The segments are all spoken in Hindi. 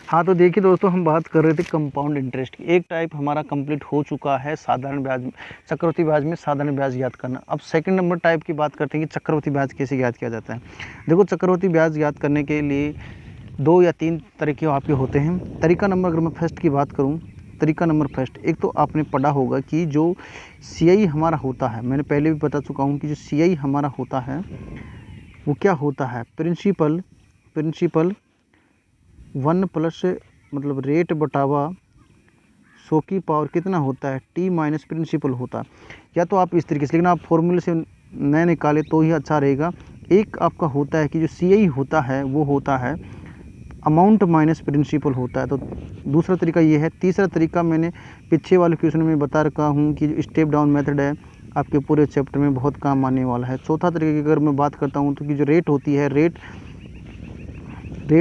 हाँ, तो देखिए दोस्तों, हम बात कर रहे थे कंपाउंड इंटरेस्ट की। एक टाइप हमारा कंप्लीट हो चुका है साधारण ब्याज में, चक्रवृद्धि ब्याज में साधारण ब्याज ज्ञात करना। अब सेकंड नंबर टाइप की बात करते हैं कि चक्रवृद्धि ब्याज कैसे ज्ञात किया जाता है। देखो, चक्रवृद्धि ब्याज ज्ञात करने के लिए 2 या 3 तरीके आपके होते हैं। तरीका नंबर अगर मैं फर्स्ट की बात करूँ, तरीका नंबर फर्स्ट, एक तो आपने पढ़ा होगा कि जो सीआई हमारा होता है, मैंने पहले भी बता चुका हूँ कि जो सीआई हमारा होता है वो क्या होता है, प्रिंसिपल 1 प्लस मतलब रेट बटावा 100 की पावर कितना होता है, टी माइनस प्रिंसिपल होता है। या तो आप इस तरीके से, लेकिन आप फॉर्मूले से नए निकाले तो ही अच्छा रहेगा। एक आपका होता है कि जो सीआई होता है वो होता है अमाउंट माइनस प्रिंसिपल होता है। तो दूसरा तरीका ये है। तीसरा तरीका मैंने पीछे वाले क्वेश्चन में बता रखा हूँ कि जो स्टेप डाउन मेथड है आपके पूरे चैप्टर में बहुत काम आने वाला है। चौथा तरीके की अगर मैं बात करता हूँ तो कि जो रेट होती है, रेट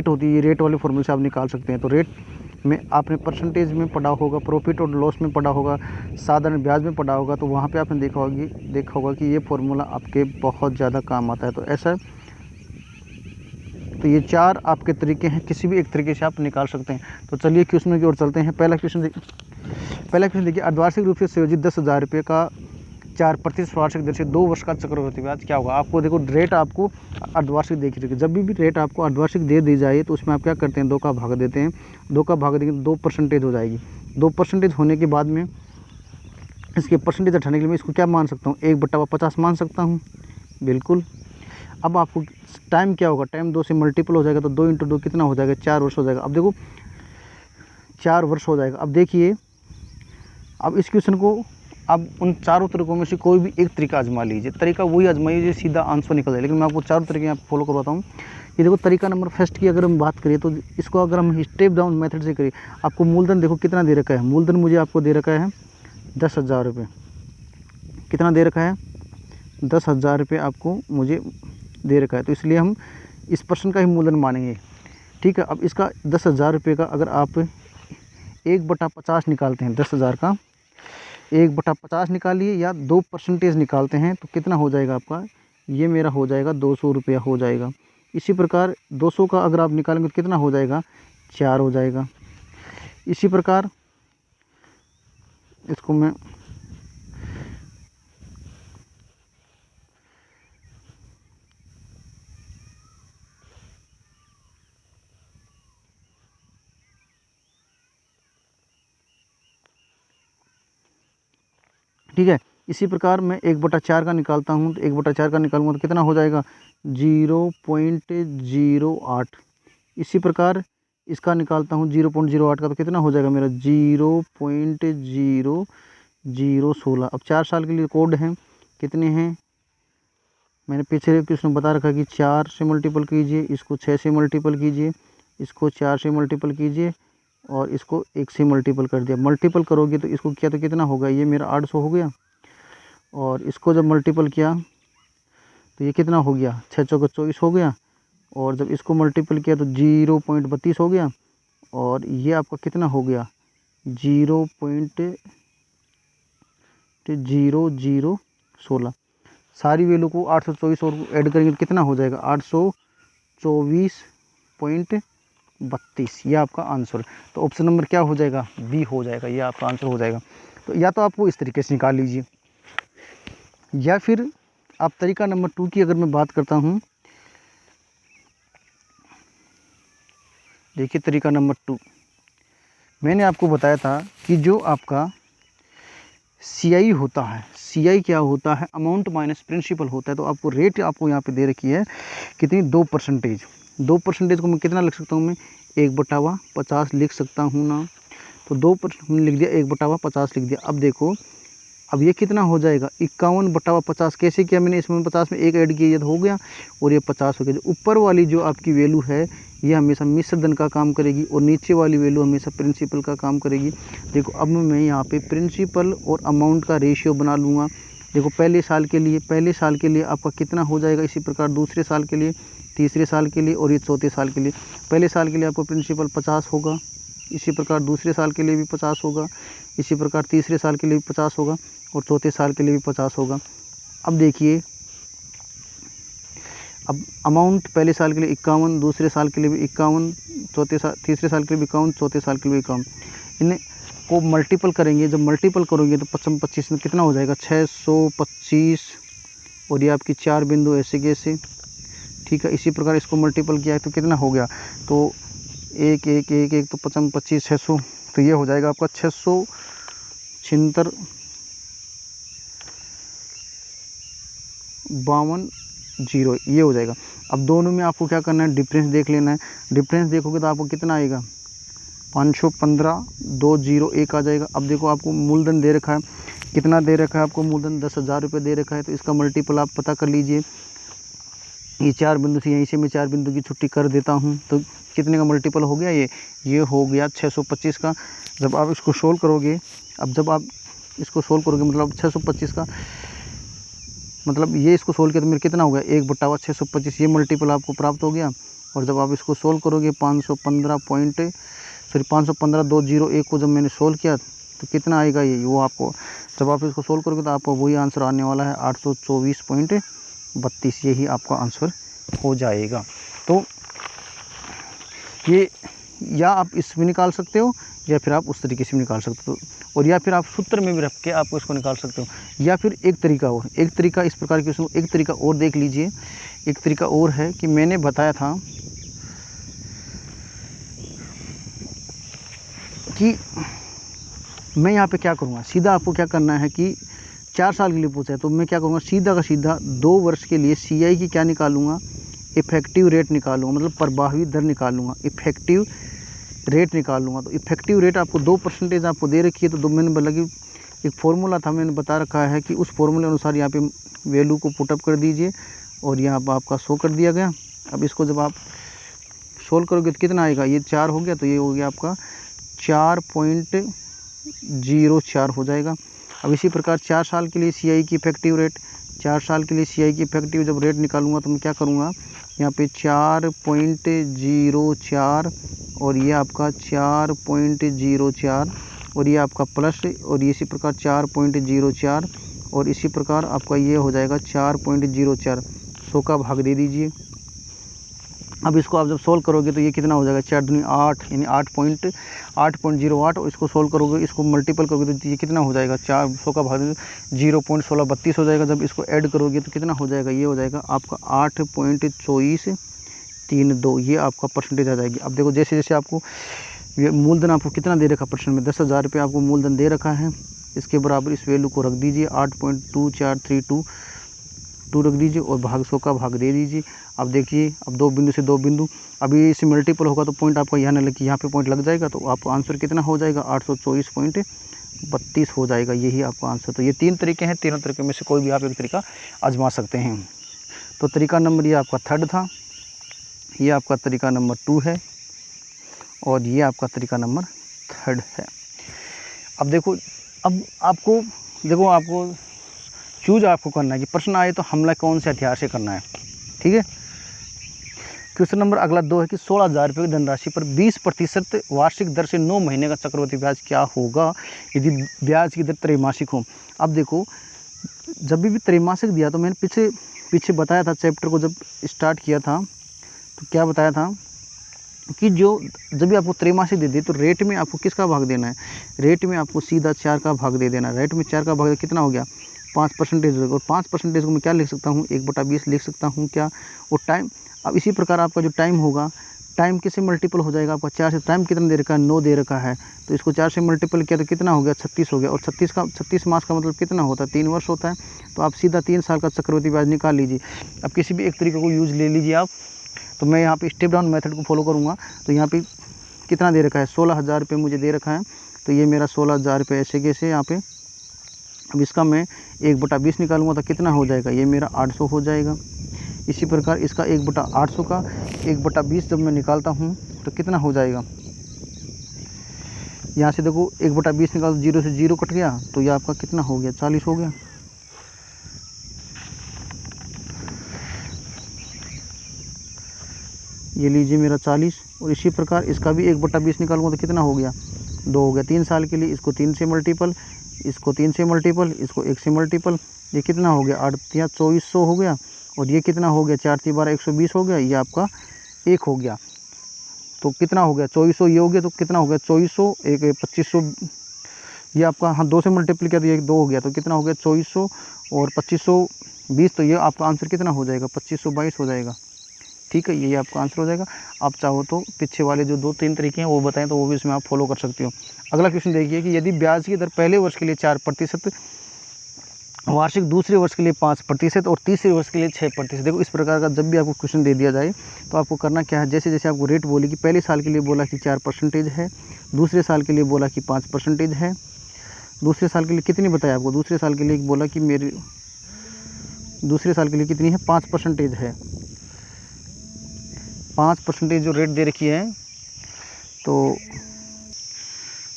होती है, रेट वाले फॉर्मूले से आप निकाल सकते हैं। तो रेट में आपने परसेंटेज में पढ़ा होगा, प्रॉफिट और लॉस में पढ़ा होगा, साधारण ब्याज में पढ़ा होगा, तो वहाँ पे आपने देखा होगा कि ये फॉर्मूला आपके बहुत ज़्यादा काम आता है। तो ऐसा, तो ये 4 आपके तरीके हैं, किसी भी एक तरीके से आप निकाल सकते हैं। तो चलिए क्वेश्चन की ओर चलते हैं। पहला क्वेश्चन देखिए, अर्धवार्षिक रूप से संयोजित 10,000 रुपये का 4% वार्षिक दर से 2 वर्ष का चक्रवृद्धि ब्याज क्या होगा। आपको देखो, रेट आपको अर्धवार्षिक देखी रखिए। जब भी रेट आपको अर्धवार्षिक दे दी जाए तो उसमें आप क्या करते हैं, 2 का भाग देते हैं। 2 का भाग देंगे तो 2% हो जाएगी। 2% होने के बाद में इसके परसेंटेज हटाने के लिए मैं इसको क्या मान सकता हूँ, 1/50 मान सकता हूँ, बिल्कुल। अब आपको टाइम क्या होगा, टाइम 2 से मल्टीपल हो जाएगा, तो 2 × 2 कितना हो जाएगा, 4 वर्ष हो जाएगा। अब देखो 4 वर्ष हो जाएगा। अब देखिए, अब इस क्वेश्चन को अब उन चारों तरीकों में से कोई भी एक तरीका आजमा लीजिए। तरीका वही आजमाइए जो सीधा आंसर निकल जाए। लेकिन मैं आपको चारों तरीके यहाँ फॉलो करवाता हूँ। ये देखो, तरीका नंबर फर्स्ट की अगर हम बात करें तो इसको अगर हम स्टेप डाउन मेथड से करें, आपको मूलधन देखो कितना दे रखा है। मूलधन मुझे आपको दे रखा है 10,000 रुपये। कितना दे रखा है, 10,000 रुपये आपको मुझे दे रखा है। तो इसलिए हम इस पर्सन का ही मूलधन मानेंगे, ठीक है। अब इसका 10,000 रुपये का अगर आप 1/50 निकालते हैं, 10,000 का 1/50 निकालिए या 2% निकालते हैं तो कितना हो जाएगा आपका, ये मेरा हो जाएगा 200 रुपया हो जाएगा। इसी प्रकार 200 का अगर आप निकालेंगे तो कितना हो जाएगा, 4 हो जाएगा। इसी प्रकार इसको मैं ठीक है। इसी प्रकार मैं 1/4 का निकालता हूँ, तो 1/4 का निकालूंगा तो कितना हो जाएगा, 0.08। इसी प्रकार इसका निकालता हूँ 0.08 का, तो कितना हो जाएगा मेरा 0.0016। अब 4 साल के लिए कोड हैं, कितने हैं, मैंने पीछे क्वेश्चन बता रखा कि 4 से मल्टीपल कीजिए, इसको 6 से मल्टीपल कीजिए, इसको 4 से मल्टीपल कीजिए और इसको 1 से मल्टीपल कर दिया। मल्टीपल करोगे तो इसको किया तो कितना होगा, ये मेरा 800 हो गया। और इसको जब मल्टीपल किया तो ये कितना हो गया, 6 चौके 24 हो गया। और जब इसको मल्टीपल किया तो 0.32 हो गया। और ये आपका कितना हो गया, 0.0016। सारी वैल्यू को 824 और ऐड करेंगे तो कितना हो जाएगा, 824.32। ये आपका आंसर। तो ऑप्शन नंबर क्या हो जाएगा, बी हो जाएगा, ये आपका आंसर हो जाएगा। तो या तो आपको इस तरीके से निकाल लीजिए, या फिर आप तरीका नंबर 2 की अगर मैं बात करता हूँ, देखिए तरीका नंबर 2 मैंने आपको बताया था कि जो आपका सीआई होता है, सीआई क्या होता है, अमाउंट माइनस प्रिंसिपल होता है। तो आपको रेट आपको यहाँ पे दे रखी है कितनी, 2%। 2% को मैं कितना लिख सकता हूँ, मैं 1/50 लिख सकता हूँ ना। तो 2% लिख दिया, 1/50 लिख दिया। अब देखो, अब ये कितना हो जाएगा, 51/50। कैसे किया मैंने, इसमें 50 में 1 ऐड किया तो हो गया और ये 50 हो गया। जो ऊपर वाली जो आपकी वैल्यू है ये हमेशा मिश्र धन का काम करेगी और नीचे वाली वैल्यू हमेशा प्रिंसिपल का काम करेगी। देखो, अब मैं यहाँ पे प्रिंसिपल और अमाउंट का रेशियो बना लूँगा। देखो, पहले साल के लिए आपका कितना हो जाएगा, इसी प्रकार दूसरे साल के लिए, तीसरे साल के लिए और ये चौथे साल के लिए। पहले साल के लिए आपको प्रिंसिपल 50 होगा, इसी प्रकार दूसरे साल के लिए भी 50 होगा, इसी प्रकार तीसरे साल के लिए भी 50 होगा और चौथे साल के लिए भी 50 होगा। अब देखिए, अब अमाउंट पहले साल के लिए 51, दूसरे साल के लिए भी 51, तीसरे साल के लिए भी 51, चौथे साल के लिए भी 51। इन्हें को मल्टीपल करेंगे, जब मल्टीपल करोगे तो 25 में कितना हो जाएगा 625, और ये आपकी 4 बिंदु ऐसे के ऐसे, ठीक है। इसी प्रकार इसको मल्टीपल किया है तो कितना हो गया, तो 1 1 1 1 तो 25 600, तो ये हो जाएगा आपका 676 52 0, ये हो जाएगा। अब दोनों में आपको क्या करना है, डिफरेंस देख लेना है। डिफरेंस देखोगे तो आपको कितना आएगा 515 201 आ जाएगा। अब देखो आपको मूलधन दे रखा है, कितना दे रखा है आपको मूलधन, 10,000 रुपये दे रखा है, तो इसका मल्टीपल आप पता कर लीजिए। ये 4 बिंदु से, यहीं से मैं 4 बिंदु की छुट्टी कर देता हूँ, तो कितने का मल्टीपल हो गया, ये हो गया 625 का। जब आप इसको सोल्व करोगे, अब जब आप इसको सोल्व करोगे मतलब 625 का मतलब ये इसको सोल्व किया तो मेरे कितना हो गया 1/625, ये मल्टीपल आपको प्राप्त हो गया। और जब आप इसको सोल्व करोगे 515 201 को जब मैंने सोल्व किया तो कितना आएगा, ये वो आपको जब आप इसको सोल्व करोगे तो आपको वही आंसर आने वाला है 824.32, यही आपका आंसर हो जाएगा। तो ये या आप इसमें निकाल सकते हो या फिर आप उस तरीके से भी निकाल सकते हो, और या फिर आप सूत्र में भी रख के आप इसको निकाल सकते हो। या फिर एक तरीका इस प्रकार की उसमें एक तरीका और देख लीजिए। एक तरीका और है कि मैंने बताया था कि मैं यहाँ पे क्या करूँगा, सीधा आपको क्या करना है कि 4 साल के लिए पूछा है तो मैं क्या करूँगा, सीधा का सीधा 2 वर्ष के लिए CI की क्या निकालूंगा, इफ़ेक्टिव रेट निकालूंगा, मतलब प्रभावी दर निकालूंगा, इफ़ेक्टिव रेट निकालूंगा। तो इफ़ेक्टिव रेट आपको 2% आपको दे रखी है, तो मैंने बोला कि एक फार्मूला था, मैंने बता रखा है कि उस फार्मूले अनुसार यहाँ पे वैल्यू को पुटअप कर दीजिए और यहाँ पर आपका शो कर दिया गया। अब इसको जब आप सोल्व करोगे तो कितना आएगा, ये 4 हो गया, तो ये हो गया आपका 4.04 हो जाएगा। अब इसी प्रकार 4 साल के लिए CI की इफ़ेक्टिव रेट, 4 साल के लिए CI की इफ़ेक्टिव जब रेट निकालूंगा तो मैं क्या करूँगा, यहाँ पे 4.04 और ये आपका 4.04 और ये आपका प्लस, और इसी प्रकार 4.04 और इसी प्रकार आपका ये हो जाएगा 4.04, 100 का भाग दे दीजिए। अब इसको आप जब सोल्व करोगे तो ये कितना हो जाएगा 4 दूनी 8, यानी 8.08, और इसको सोल्व करोगे, इसको मल्टीपल करोगे तो ये कितना हो जाएगा 400 का भाग 0.1632 हो जाएगा। जब इसको ऐड करोगे तो कितना हो जाएगा, ये हो जाएगा आपका 8.2432, ये आपका परसेंटेज आ जाएगी। अब देखो जैसे जैसे आपको ये मूलधन आपको कितना दे रखा परसेंट में, 10,000 रुपये आपको मूलधन दे रखा है, इसके बराबर इस वैल्यू को रख दीजिए 8.2432 रख दीजिए और भाग 100 का भाग दे दीजिए। अब देखिए, अब 2 बिंदु से 2 बिंदु, अभी इससे मल्टीपल होगा तो पॉइंट आपका यहाँ न लगे, यहाँ पे पॉइंट लग जाएगा, तो आपका आंसर कितना हो जाएगा 824.32 हो जाएगा, यही आपका आंसर। तो ये 3 तरीके हैं, तीनों तरीके में से कोई भी आप एक तरीका आजमा सकते हैं। तो तरीका नंबर ये आपका 3rd था, ये आपका तरीका नंबर 2 है और ये आपका तरीका नंबर 3rd है। अब देखो, अब आपको चूज आपको करना है कि प्रश्न आए तो हमला कौन से हथियार से करना है, ठीक है। क्वेश्चन नंबर अगला 2 है कि 16,000 रुपये की धनराशि पर 20% वार्षिक दर से 9 महीने का चक्रवृद्धि ब्याज क्या होगा यदि ब्याज की दर त्रैमासिक हो। अब देखो, जब भी त्रैमासिक दिया तो मैंने पीछे बताया था, चैप्टर को जब स्टार्ट किया था तो क्या बताया था कि जब भी आपको त्रैमासिक दे दे तो रेट में आपको किसका भाग देना है, रेट में आपको सीधा 4 का भाग दे देना है। रेट में 4 का भाग कितना हो गया 5%, और 5% को मैं क्या लिख सकता हूँ 1/20 लिख सकता हूँ क्या, और टाइम। अब इसी प्रकार आपका जो टाइम होगा, टाइम किससे मल्टीपल हो जाएगा आपका 4 से, टाइम कितना दे रखा है 9 दे रखा है, तो इसको 4 से मल्टीपल किया तो कितना हो गया 36 हो गया, और 36 मास का मतलब कितना होता है 3 वर्ष होता है, तो आप सीधा 3 साल का चक्रवृद्धि ब्याज निकाल लीजिए। अब किसी भी एक तरीके को यूज ले लीजिए आप, तो मैं यहाँ पे स्टेप डाउन मेथड को फॉलो करूँगा। तो यहाँ पे कितना दे रखा है 16,000 रुपये मुझे दे रखा है, तो ये मेरा 16,000 रुपये ऐसे कैसे यहाँ पे, अब इसका मैं 1/20 निकालूंगा तो कितना हो जाएगा, ये मेरा 800 हो जाएगा। इसी प्रकार इसका 1/800 का 1/20 जब मैं निकालता हूँ तो कितना हो जाएगा, यहाँ से देखो 1/20 निकाल, 0 से 0 कट गया, तो ये आपका कितना हो गया 40 हो गया। ये लीजिए मेरा 40, और इसी प्रकार इसका भी 1/20 निकालूंगा तो कितना हो गया 2 हो गया। 3 साल के लिए इसको 3 से मल्टीपल, इसको 3 से मल्टीपल, इसको 1 से मल्टीपल, ये कितना हो गया 8 या 2400 हो गया, और ये कितना हो गया, 4 × 12 120 हो गया, ये आपका 1 हो गया। तो कितना हो गया 2400, ये हो गया, तो कितना हो गया 2400, एक 2500, ये आपका हाँ 2 से मल्टीप्लाई किया तो ये 2 हो गया, तो कितना हो गया 2400 और 2520, तो ये आपका आंसर कितना हो जाएगा 2522 हो जाएगा। ठीक है, ये आपका आंसर हो जाएगा। आप चाहो तो पीछे वाले जो 2-3 तरीके हैं वो बताएं, तो वो भी इसमें आप फॉलो कर सकते हो। अगला क्वेश्चन देखिए कि यदि ब्याज की दर पहले वर्ष के लिए 4%, वार्षिक दूसरे वर्ष के लिए 5% और तीसरे वर्ष के लिए 6%। देखो इस प्रकार का जब भी आपको क्वेश्चन दे दिया जाए तो आपको करना क्या है, जैसे जैसे आपको रेट बोली कि पहले साल के लिए बोला कि 4% है, दूसरे साल के लिए बोला कि 5% है, दूसरे साल के लिए कितनी बताया आपको, दूसरे साल के लिए बोला कि मेरी दूसरे साल के लिए कितनी है 5% है, 5% जो रेट दे रखी है। तो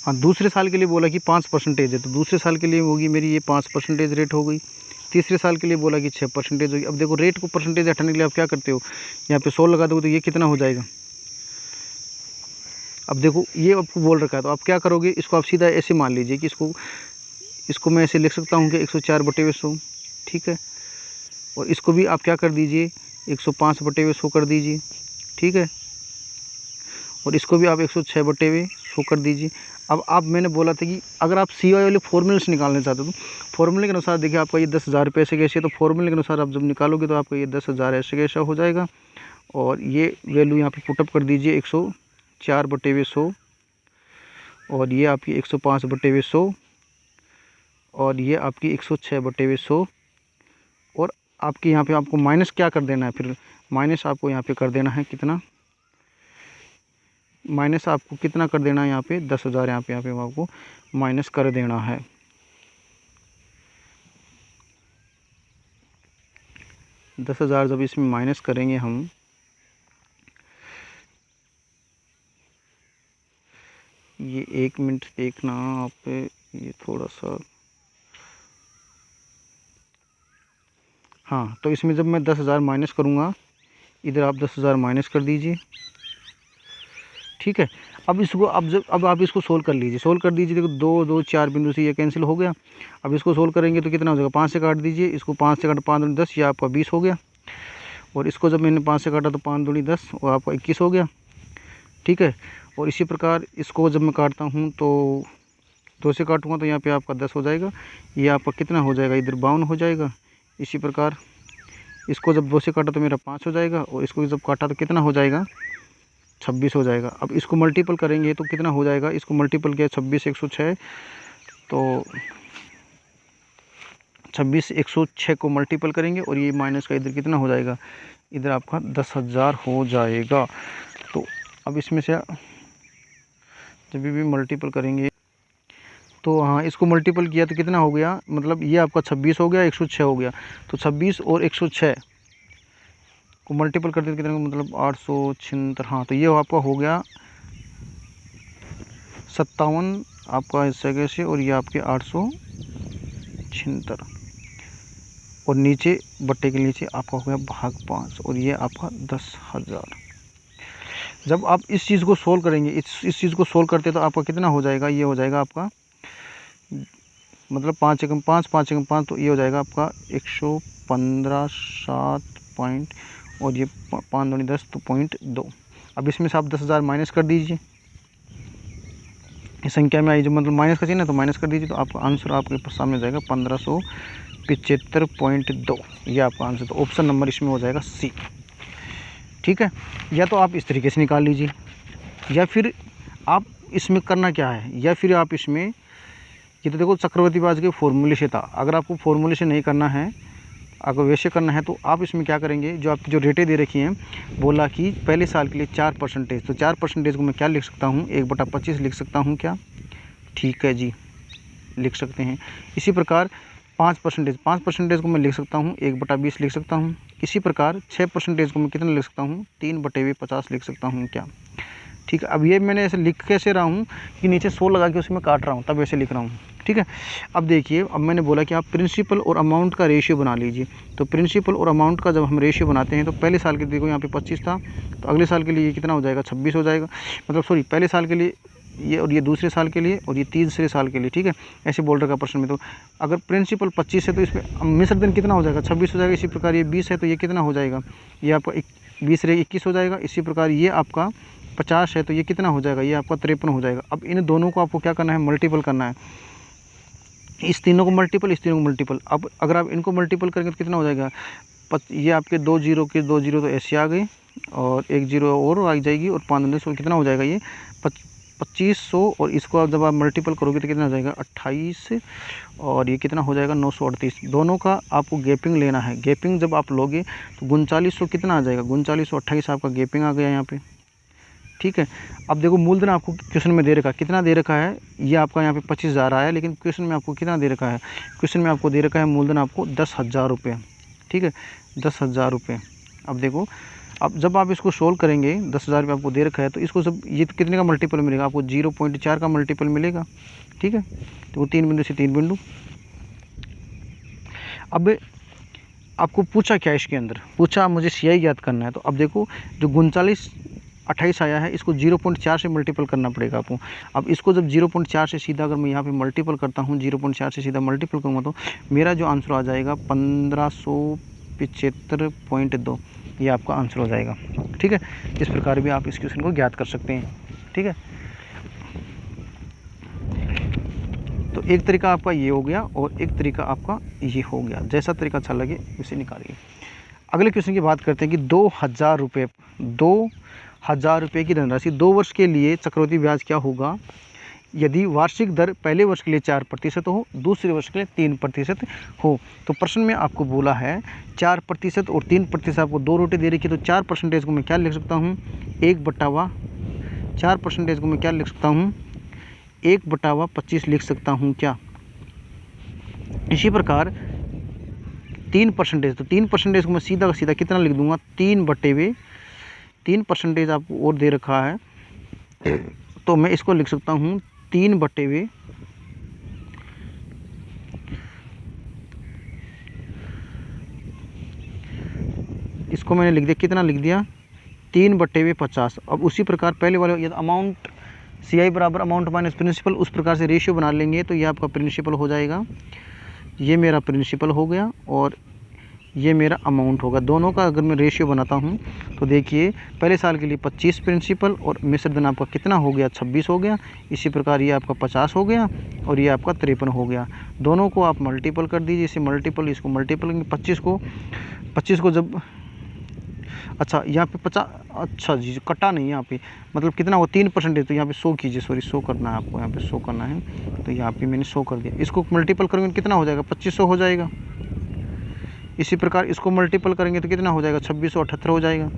हाँ दूसरे साल के लिए बोला कि 5% है, तो दूसरे साल के लिए होगी मेरी ये 5% रेट हो गई। तीसरे साल के लिए बोला कि 6% होगी। अब देखो रेट को परसेंटेज हटाने के लिए आप क्या करते हो, यहाँ पे 100 लगा दोगे तो ये कितना हो जाएगा। अब देखो ये आपको बोल रखा है, तो आप क्या करोगे, इसको आप सीधा ऐसे मान लीजिए कि इसको मैं ऐसे लिख सकता हूँ कि 104/100, ठीक है। और इसको भी आप क्या कर दीजिए 105/100 कर दीजिए, ठीक है। और इसको भी आप 106/100 कर दीजिए। अब आप मैंने बोला था कि अगर आप CY वाले फॉर्मूले से निकालना चाहते हो तो फॉर्मूले के अनुसार देखिए आपका ये 10,000 रुपये ऐसे कैसे, तो फॉर्मूले के अनुसार आप जब निकालोगे तो आपका ये 10,000 ऐसे कैसा हो जाएगा। और ये वैल्यू यहाँ पे पुटअप कर दीजिए 104/100, और ये आपकी 105/100, और ये आपकी 106/100। और आपके यहाँ पे आपको माइनस क्या कर देना है, फिर माइनस आपको यहाँ पे कर देना है कितना, माइनस आपको कितना कर देना है यहाँ पे 10,000, यहाँ पे आपको माइनस कर देना है। दस हज़ार जब इसमें माइनस करेंगे हम, ये 1 मिनट देखना आप, ये थोड़ा सा, हाँ तो इसमें जब मैं 10,000 माइनस करूँगा, इधर आप 10,000 माइनस कर दीजिए, ठीक है। अब इसको अब आप इसको सोल्व कर लीजिए, सोल्व कर दीजिए। देखो 2 2 4 बिंदु से ये कैंसिल हो गया। अब इसको सोल्व करेंगे तो कितना हो जाएगा, 5 से काट दीजिए, इसको 5 से काट 5 दूनी 10, ये आपका 20 हो गया। और इसको जब मैंने 5 से काटा तो 5 दूनी 10 और आपका 21 हो गया, ठीक है। और इसी प्रकार इसको जब मैं काटता हूँ तो 2 से काटूँगा तो यहाँ पे आपका 10 हो जाएगा, ये आपका कितना हो जाएगा, इधर 52 हो जाएगा। इसी प्रकार इसको जब 2 से काटा तो मेरा 5 हो जाएगा, और इसको जब काटा तो कितना हो जाएगा 26 हो जाएगा। अब इसको मल्टीपल करेंगे तो कितना हो जाएगा, इसको मल्टीपल किया 26 106, तो 26 106 को मल्टीपल करेंगे और ये माइनस का इधर कितना हो जाएगा, इधर आपका 10,000 हो जाएगा। तो अब इसमें से जब भी मल्टीपल करेंगे तो हाँ इसको मल्टीपल किया तो कितना हो गया, मतलब ये आपका 26 हो गया, 106 हो गया। तो 26 और 106 को मल्टीपल करते कितना, मतलब 876, हाँ तो ये आपका हो गया 57 आपका इस जगह से, और ये आपके 876, और नीचे बट्टे के नीचे आपका हो गया भाग 5, और ये आपका 10,000। जब आप इस चीज़ को सोल्व करेंगे, इस चीज़ को सोल्व करते तो आपका कितना हो जाएगा, ये हो जाएगा आपका मतलब 5 एकम 5 5 एकम 5, तो ये हो जाएगा आपका 115 7 पॉइंट, और ये 5 दूनी 10 तो 0.2। अब इसमें से आप 10,000 माइनस कर दीजिए, इस संख्या में आई जो मतलब माइनस का चाहिए ना, तो माइनस कर दीजिए, तो आपका आंसर आपके सामने हो जाएगा 1575.2, ये आपका आंसर। तो ऑप्शन नंबर इसमें हो जाएगा C, ठीक है। या तो आप इस तरीके से निकाल लीजिए, या फिर आप इसमें करना क्या है, या फिर आप इसमें, ये तो देखो चक्रवर्ती ब्याज के फॉर्मूले से था, अगर आपको फॉर्मूले से नहीं करना है, अगर वैसे करना है तो आप इसमें क्या करेंगे, जो आपकी जो रेटें दे रखी हैं, बोला कि पहले साल के लिए 4%, तो 4% को मैं क्या लिख सकता हूँ, 1/25 लिख सकता हूँ क्या, ठीक है जी लिख सकते हैं। इसी प्रकार 5% को मैं लिख सकता हूँ 1/20 लिख सकता हूँ। इसी प्रकार 6% को मैं कितना लिख सकता हूँ, 3/50 लिख सकता हूँ क्या, ठीक है। अब ये मैंने ऐसे लिख कैसे रहा हूँ कि नीचे 100 लगा के उसमें काट रहा हूँ, तब ऐसे लिख रहा हूँ, ठीक है। अब देखिए, अब मैंने बोला कि आप प्रिंसिपल और अमाउंट का रेशियो बना लीजिए। तो प्रिंसिपल और अमाउंट का जब हम रेशियो बनाते हैं तो पहले साल के देखो यहाँ पे 25 था, तो अगले साल के लिए ये कितना हो जाएगा 26 हो जाएगा, मतलब सॉरी पहले साल के लिए ये और ये दूसरे साल के लिए और ये तीसरे साल के लिए, ठीक है, ऐसे बोल रखा प्रश्न में। तो अगर प्रिंसिपल 25 है तो इसमें मिश्र धन कितना हो जाएगा, 26 हो जाएगा। इसी प्रकार ये 20 है तो ये कितना हो जाएगा, ये आपका 20 रहे 21 हो जाएगा। इसी प्रकार ये आपका 50 है तो ये कितना हो जाएगा, ये आपका 53 हो जाएगा। अब इन दोनों को आपको क्या करना है, मल्टीपल करना है, इस तीनों को मल्टीपल, इस तीनों को मल्टीपल। अब अगर आप इनको मल्टीपल करेंगे तो कितना हो जाएगा, ये आपके 2 जीरो के 2 जीरो तो ऐसे आ गए और 1 जीरो और आ जाएगी और 5 सौ कितना हो जाएगा, ये 2500। और इसको आप जब आप मल्टीपल करोगे तो कितना हो जाएगा 28 और ये कितना हो जाएगा 938। दोनों का आपको गैपिंग लेना है। गैपिंग जब आप लोगे तो 3900 कितना आ जाएगा, 3928 आपका गैपिंग आ गया यहाँ पे, ठीक है। अब देखो मूलधन आपको क्वेश्चन में दे रखा है, कितना दे रखा है, ये आपका यहाँ पे 25,000 आया, लेकिन क्वेश्चन में आपको कितना दे रखा है, क्वेश्चन में आपको दे रखा है मूलधन आपको 10,000 रुपये, ठीक है, 10,000 रुपये। अब देखो, अब जब आप इसको सोल्व करेंगे 10,000 रुपये आपको दे रखा है तो इसको सब ये कितने का मल्टीपल मिलेगा आपको, 0.4 का मल्टीपल मिलेगा, ठीक है। तो वो 3 बिंदु से 3 बिंदु। अब आपको पूछा क्या, इसके अंदर पूछा मुझे CI ज्ञात करना है। तो अब देखो जो 3928 आया है इसको 0.4 से मल्टीपल करना पड़ेगा आपको। अब इसको जब 0.4 से सीधा अगर मैं यहाँ पे मल्टीपल करता हूँ, 0.4 से सीधा मल्टीपल करूँगा तो मेरा जो आंसर आ जाएगा 1575.2, ये आपका आंसर हो जाएगा, ठीक है। इस प्रकार भी आप इस क्वेश्चन को ज्ञात कर सकते हैं, ठीक है। तो एक तरीका आपका ये हो गया और एक तरीका आपका ये हो गया, जैसा तरीका अच्छा लगे उसे निकालिए। अगले क्वेश्चन की बात करते हैं कि 2,000 रुपये की धनराशि 2 वर्ष के लिए चक्रवृद्धि ब्याज क्या होगा यदि वार्षिक दर पहले वर्ष के लिए 4% हो, दूसरे वर्ष के लिए 3% हो। तो प्रश्न में आपको बोला है 4% और 3%, आपको 2 रोटी दे रखी है। तो 4% को मैं क्या लिख सकता हूँ, 4% को मैं क्या लिख सकता हूँ, 1/25 लिख सकता हूँ क्या। इसी प्रकार 3%, तो 3% को मैं सीधा का सीधा कितना लिख दूंगा, 3% आपको और दे रखा है तो मैं इसको लिख सकता हूँ 3/, इसको मैंने लिख दिया, कितना लिख दिया 3/50। अब उसी प्रकार पहले वाले ये अमाउंट CI बराबर अमाउंट माइनस प्रिंसिपल, उस प्रकार से रेशियो बना लेंगे तो ये आपका प्रिंसिपल हो जाएगा, ये मेरा प्रिंसिपल हो गया और ये मेरा अमाउंट होगा। दोनों का अगर मैं रेशियो बनाता हूँ तो देखिए पहले साल के लिए 25 प्रिंसिपल और मिश्र धन आपका कितना हो गया, 26 हो गया। इसी प्रकार ये आपका 50 हो गया और ये आपका 53 हो गया। दोनों को आप मल्टीपल कर दीजिए, इसे मल्टीपल इसको मल्टीपल 25 को जब, अच्छा यहाँ पे 50, अच्छा जी कटा नहीं यहाँ पे, मतलब कितना हो 3%, तो यहाँ पे 100 कीजिए, सॉरी 100 करना है आपको, यहाँ पे 100 करना है तो यहाँ पे मैंने 100 कर दिया। इसको मल्टीपल करेंगे कितना हो जाएगा, 2500 हो जाएगा। इसी प्रकार इसको मल्टीपल करेंगे तो कितना हो जाएगा, 2678 हो जाएगा,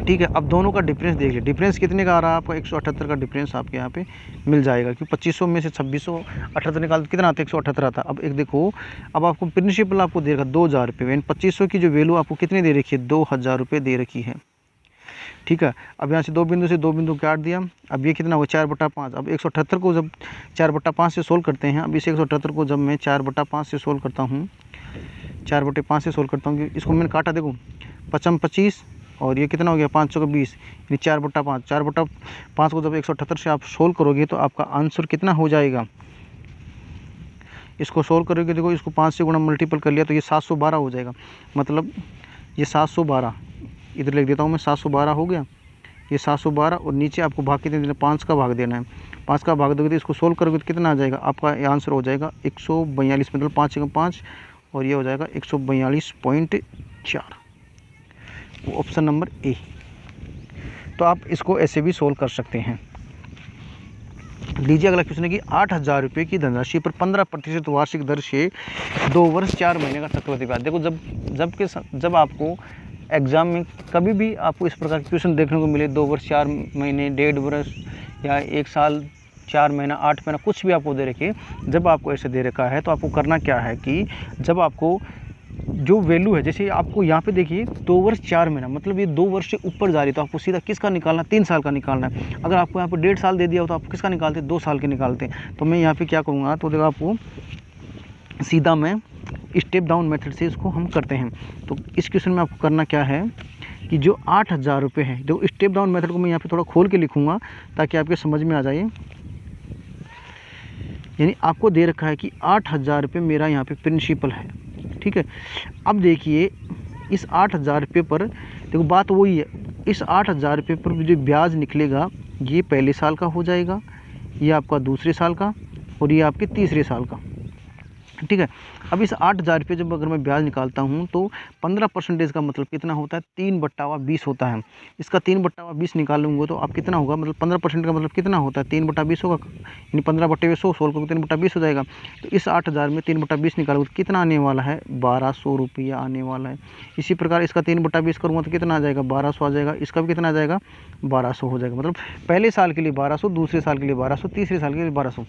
ठीक है। अब दोनों का डिफरेंस देख लीजिए, डिफरेंस कितने का आ रहा है आपका, 178 का डिफरेंस आपके यहाँ पे मिल जाएगा, क्योंकि 2500 में से 2678 निकाल कितना आता है, 178 आता। अब एक देखो, अब आपको प्रिंसिपल आपको दे रखा 2,000 रुपये, 2500 की जो वैल्यू आपको कितनी दे रखी है, 2,000 रुपये दे रखी है, ठीक है। अब यहाँ से 2 बिंदु से 2 बिंदु काट दिया। अब ये कितना हुआ 4/5। अब 178 को जब 4/5 से सोल्व करते हैं, अब इस 178 को जब मैं 4/5 से सोल्व करता हूँ, 4/5 से सोल्व करता हूँ, इसको मैंने काटा, देखो 5 25 और ये कितना हो गया 500 का 20, यानी 4/5। 4/5 को जब 178 से आप सोल्व करोगे तो आपका आंसर कितना हो जाएगा, इसको सोल्व करोगे, देखो इसको 5 से गुणा मल्टीपल कर लिया तो ये 712 हो जाएगा। मतलब ये 712 इधर लिख देता हूँ मैं, 712 हो गया, ये 712 और नीचे आपको भाग कितने देना, 5 का भाग देना है। 5 का भाग दोगे तो इसको सोल्व करोगे तो कितना आ जाएगा, आपका आंसर हो जाएगा 142, मतलब 5 × 5 और ये हो जाएगा 142.4, वो ऑप्शन नंबर ए। तो आप इसको ऐसे भी सोल्व कर सकते हैं। लीजिए अगला क्वेश्चन है कि 8,000 रुपये की धनराशि पर 15% वार्षिक दर से 2 वर्ष 4 महीने का चक्रवृद्धि ब्याज। देखो जब आपको एग्जाम में कभी भी आपको इस प्रकार के क्वेश्चन देखने को मिले, 2 वर्ष 4 महीने, 1.5 वर्ष या 1 साल 4 महीना 8 महीना, कुछ भी आपको दे रखे, जब आपको ऐसे दे रखा है तो आपको करना क्या है कि जब आपको जो वैल्यू है, जैसे आपको यहाँ पे देखिए 2 वर्ष 4 महीना, मतलब ये 2 वर्ष से ऊपर जा रही है तो आपको सीधा किसका निकालना, 3 साल का निकालना है। अगर आपको यहाँ पे 1.5 साल दे दिया हो तो आप किसका निकालते, 2 साल के निकालते। तो मैं यहाँ पे क्या करूँगा, तो देखो आपको सीधा मैं स्टेप डाउन मेथड से इसको हम करते हैं। तो इस क्वेश्चन में आपको करना क्या है कि जो 8,000 रुपये हैं, जो स्टेप डाउन मेथड को मैं यहाँ पे थोड़ा खोल के लिखूँगा ताकि आपके समझ में आ जाए। यानी आपको दे रखा है कि 8,000 रुपये मेरा यहाँ पे प्रिंसिपल है, ठीक है। अब देखिए इस 8,000 रुपये पर देखो बात वही है, इस 8,000 रुपये पर जो ब्याज निकलेगा ये पहले साल का हो जाएगा, ये आपका दूसरे साल का और ये आपके तीसरे साल का, ठीक है। अब इस 8,000 रुपये जब अगर मैं ब्याज निकालता हूँ तो 15% का मतलब कितना होता है, 3/20 होता है। इसका 3/20 निकालूंगा तो आप कितना होगा, मतलब 15% का मतलब कितना होता है, 3/20 होगा, यानी 15/100, 16 को 3/20 हो जाएगा। तो इस 8,000 में 3/20 निकालूंगा तो कितना आने वाला है, 1,200 रुपया आने वाला है। इसी प्रकार इसका 3/20 करूँगा तो कितना आ जाएगा, 1,200 आ जाएगा। इसका भी कितना आ जाएगा, 1,200 हो जाएगा। मतलब पहले साल के लिए 1,200, दूसरे साल के लिए 1,200, तीसरे साल के लिए 1,200।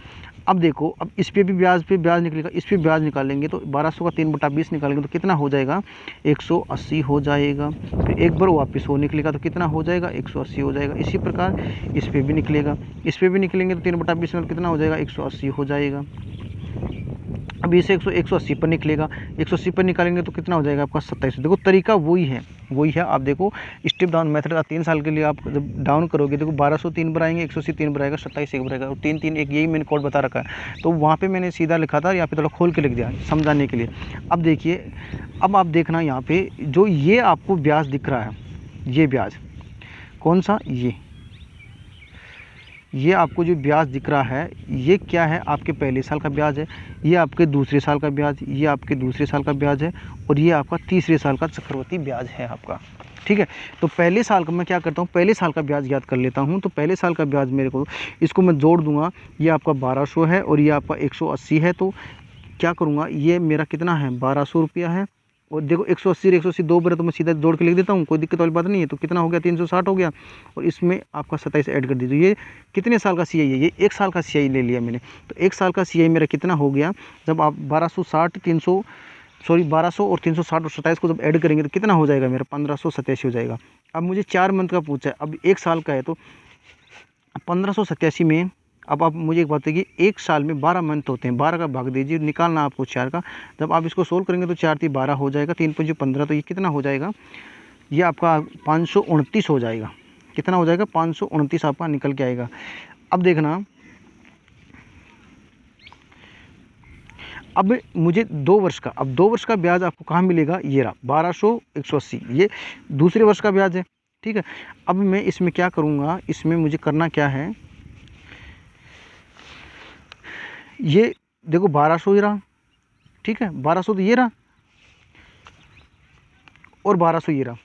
अब देखो, अब इस पे भी ब्याज निकलेगा, इस पे ब्याज निकालेंगे तो 1,200 का 3/20 निकालेंगे तो कितना हो जाएगा, 180 हो जाएगा। फिर एक बार वापस हो निकलेगा तो कितना हो जाएगा, 180 हो जाएगा। इसी प्रकार इस पे भी निकलेगा, इस पे भी निकलेंगे तो 3/20 में कितना हो जाएगा, 180 हो जाएगा। अब इसे 180 पर निकलेगा, 180 पर निकालेंगे तो कितना हो जाएगा आपका 27। देखो तरीका वही है। आप देखो स्टेप डाउन मेथड का 3 साल के लिए आप जब डाउन करोगे, देखो 1,200 3 बार आएंगे, 180 3 बार आएगा, 27 एक बार आएगा, और 3 3 1, यही मैंने कोड बता रखा है। तो वहाँ पे मैंने सीधा लिखा था, यहाँ पे थोड़ा खोल के लिख दिया समझाने के लिए। अब देखिए, अब आप देखना यहाँ पे जो ये आपको ब्याज दिख रहा है, ये ब्याज कौन सा, ये आपको जो ब्याज दिख रहा है ये क्या है, आपके पहले साल का ब्याज है, ये आपके दूसरे साल का ब्याज, ये आपके दूसरे साल का ब्याज है, और ये आपका तीसरे साल का चक्रवृद्धि ब्याज है आपका, ठीक है। तो पहले साल का मैं क्या करता हूँ, पहले साल का ब्याज याद कर लेता हूँ। तो पहले साल का ब्याज मेरे को, इसको मैं जोड़ दूंगा, ये आपका 1,200 है और ये आपका 180 है। तो क्या करूँगा, ये मेरा कितना है, 1,200 रुपया है। और देखो 180 2 बार तो मैं सीधा जोड़ के लिख देता हूँ, कोई दिक्कत वाली बात नहीं है। तो कितना हो गया, 360 हो गया, और इसमें आपका 27 ऐड कर दीजिए। ये कितने साल का CI है, ये 1 साल का CI ले लिया मैंने। तो 1 साल का CI मेरा कितना हो गया, जब आप 1,200 और 360 और 27 को जब ऐड करेंगे तो कितना हो जाएगा मेरा, 1,587 हो जाएगा। अब मुझे 4 मंथ का पूछा है, अब 1 साल का है तो 1,587 में, अब आप मुझे एक बात है कि 1 साल में 12 मंथ होते हैं, 12 का भाग दीजिए, निकालना आपको 4 का। जब आप इसको सोल्व करेंगे तो 4 3 12 हो जाएगा, 3 5 15, तो ये कितना हो जाएगा, ये आपका 529 हो जाएगा। कितना हो जाएगा, 529 आपका निकल के आएगा। अब देखना, अब मुझे 2 वर्ष का, अब 2 वर्ष का ब्याज आपको कहाँ मिलेगा, ये रहा 1,200 180, ये दूसरे वर्ष का ब्याज है, ठीक है। अब मैं इसमें क्या करूँगा, इसमें मुझे करना क्या है, ये देखो 1,200 ही रहा, ठीक है, 1,200 तो ये रहा और 1,200 ये रहा,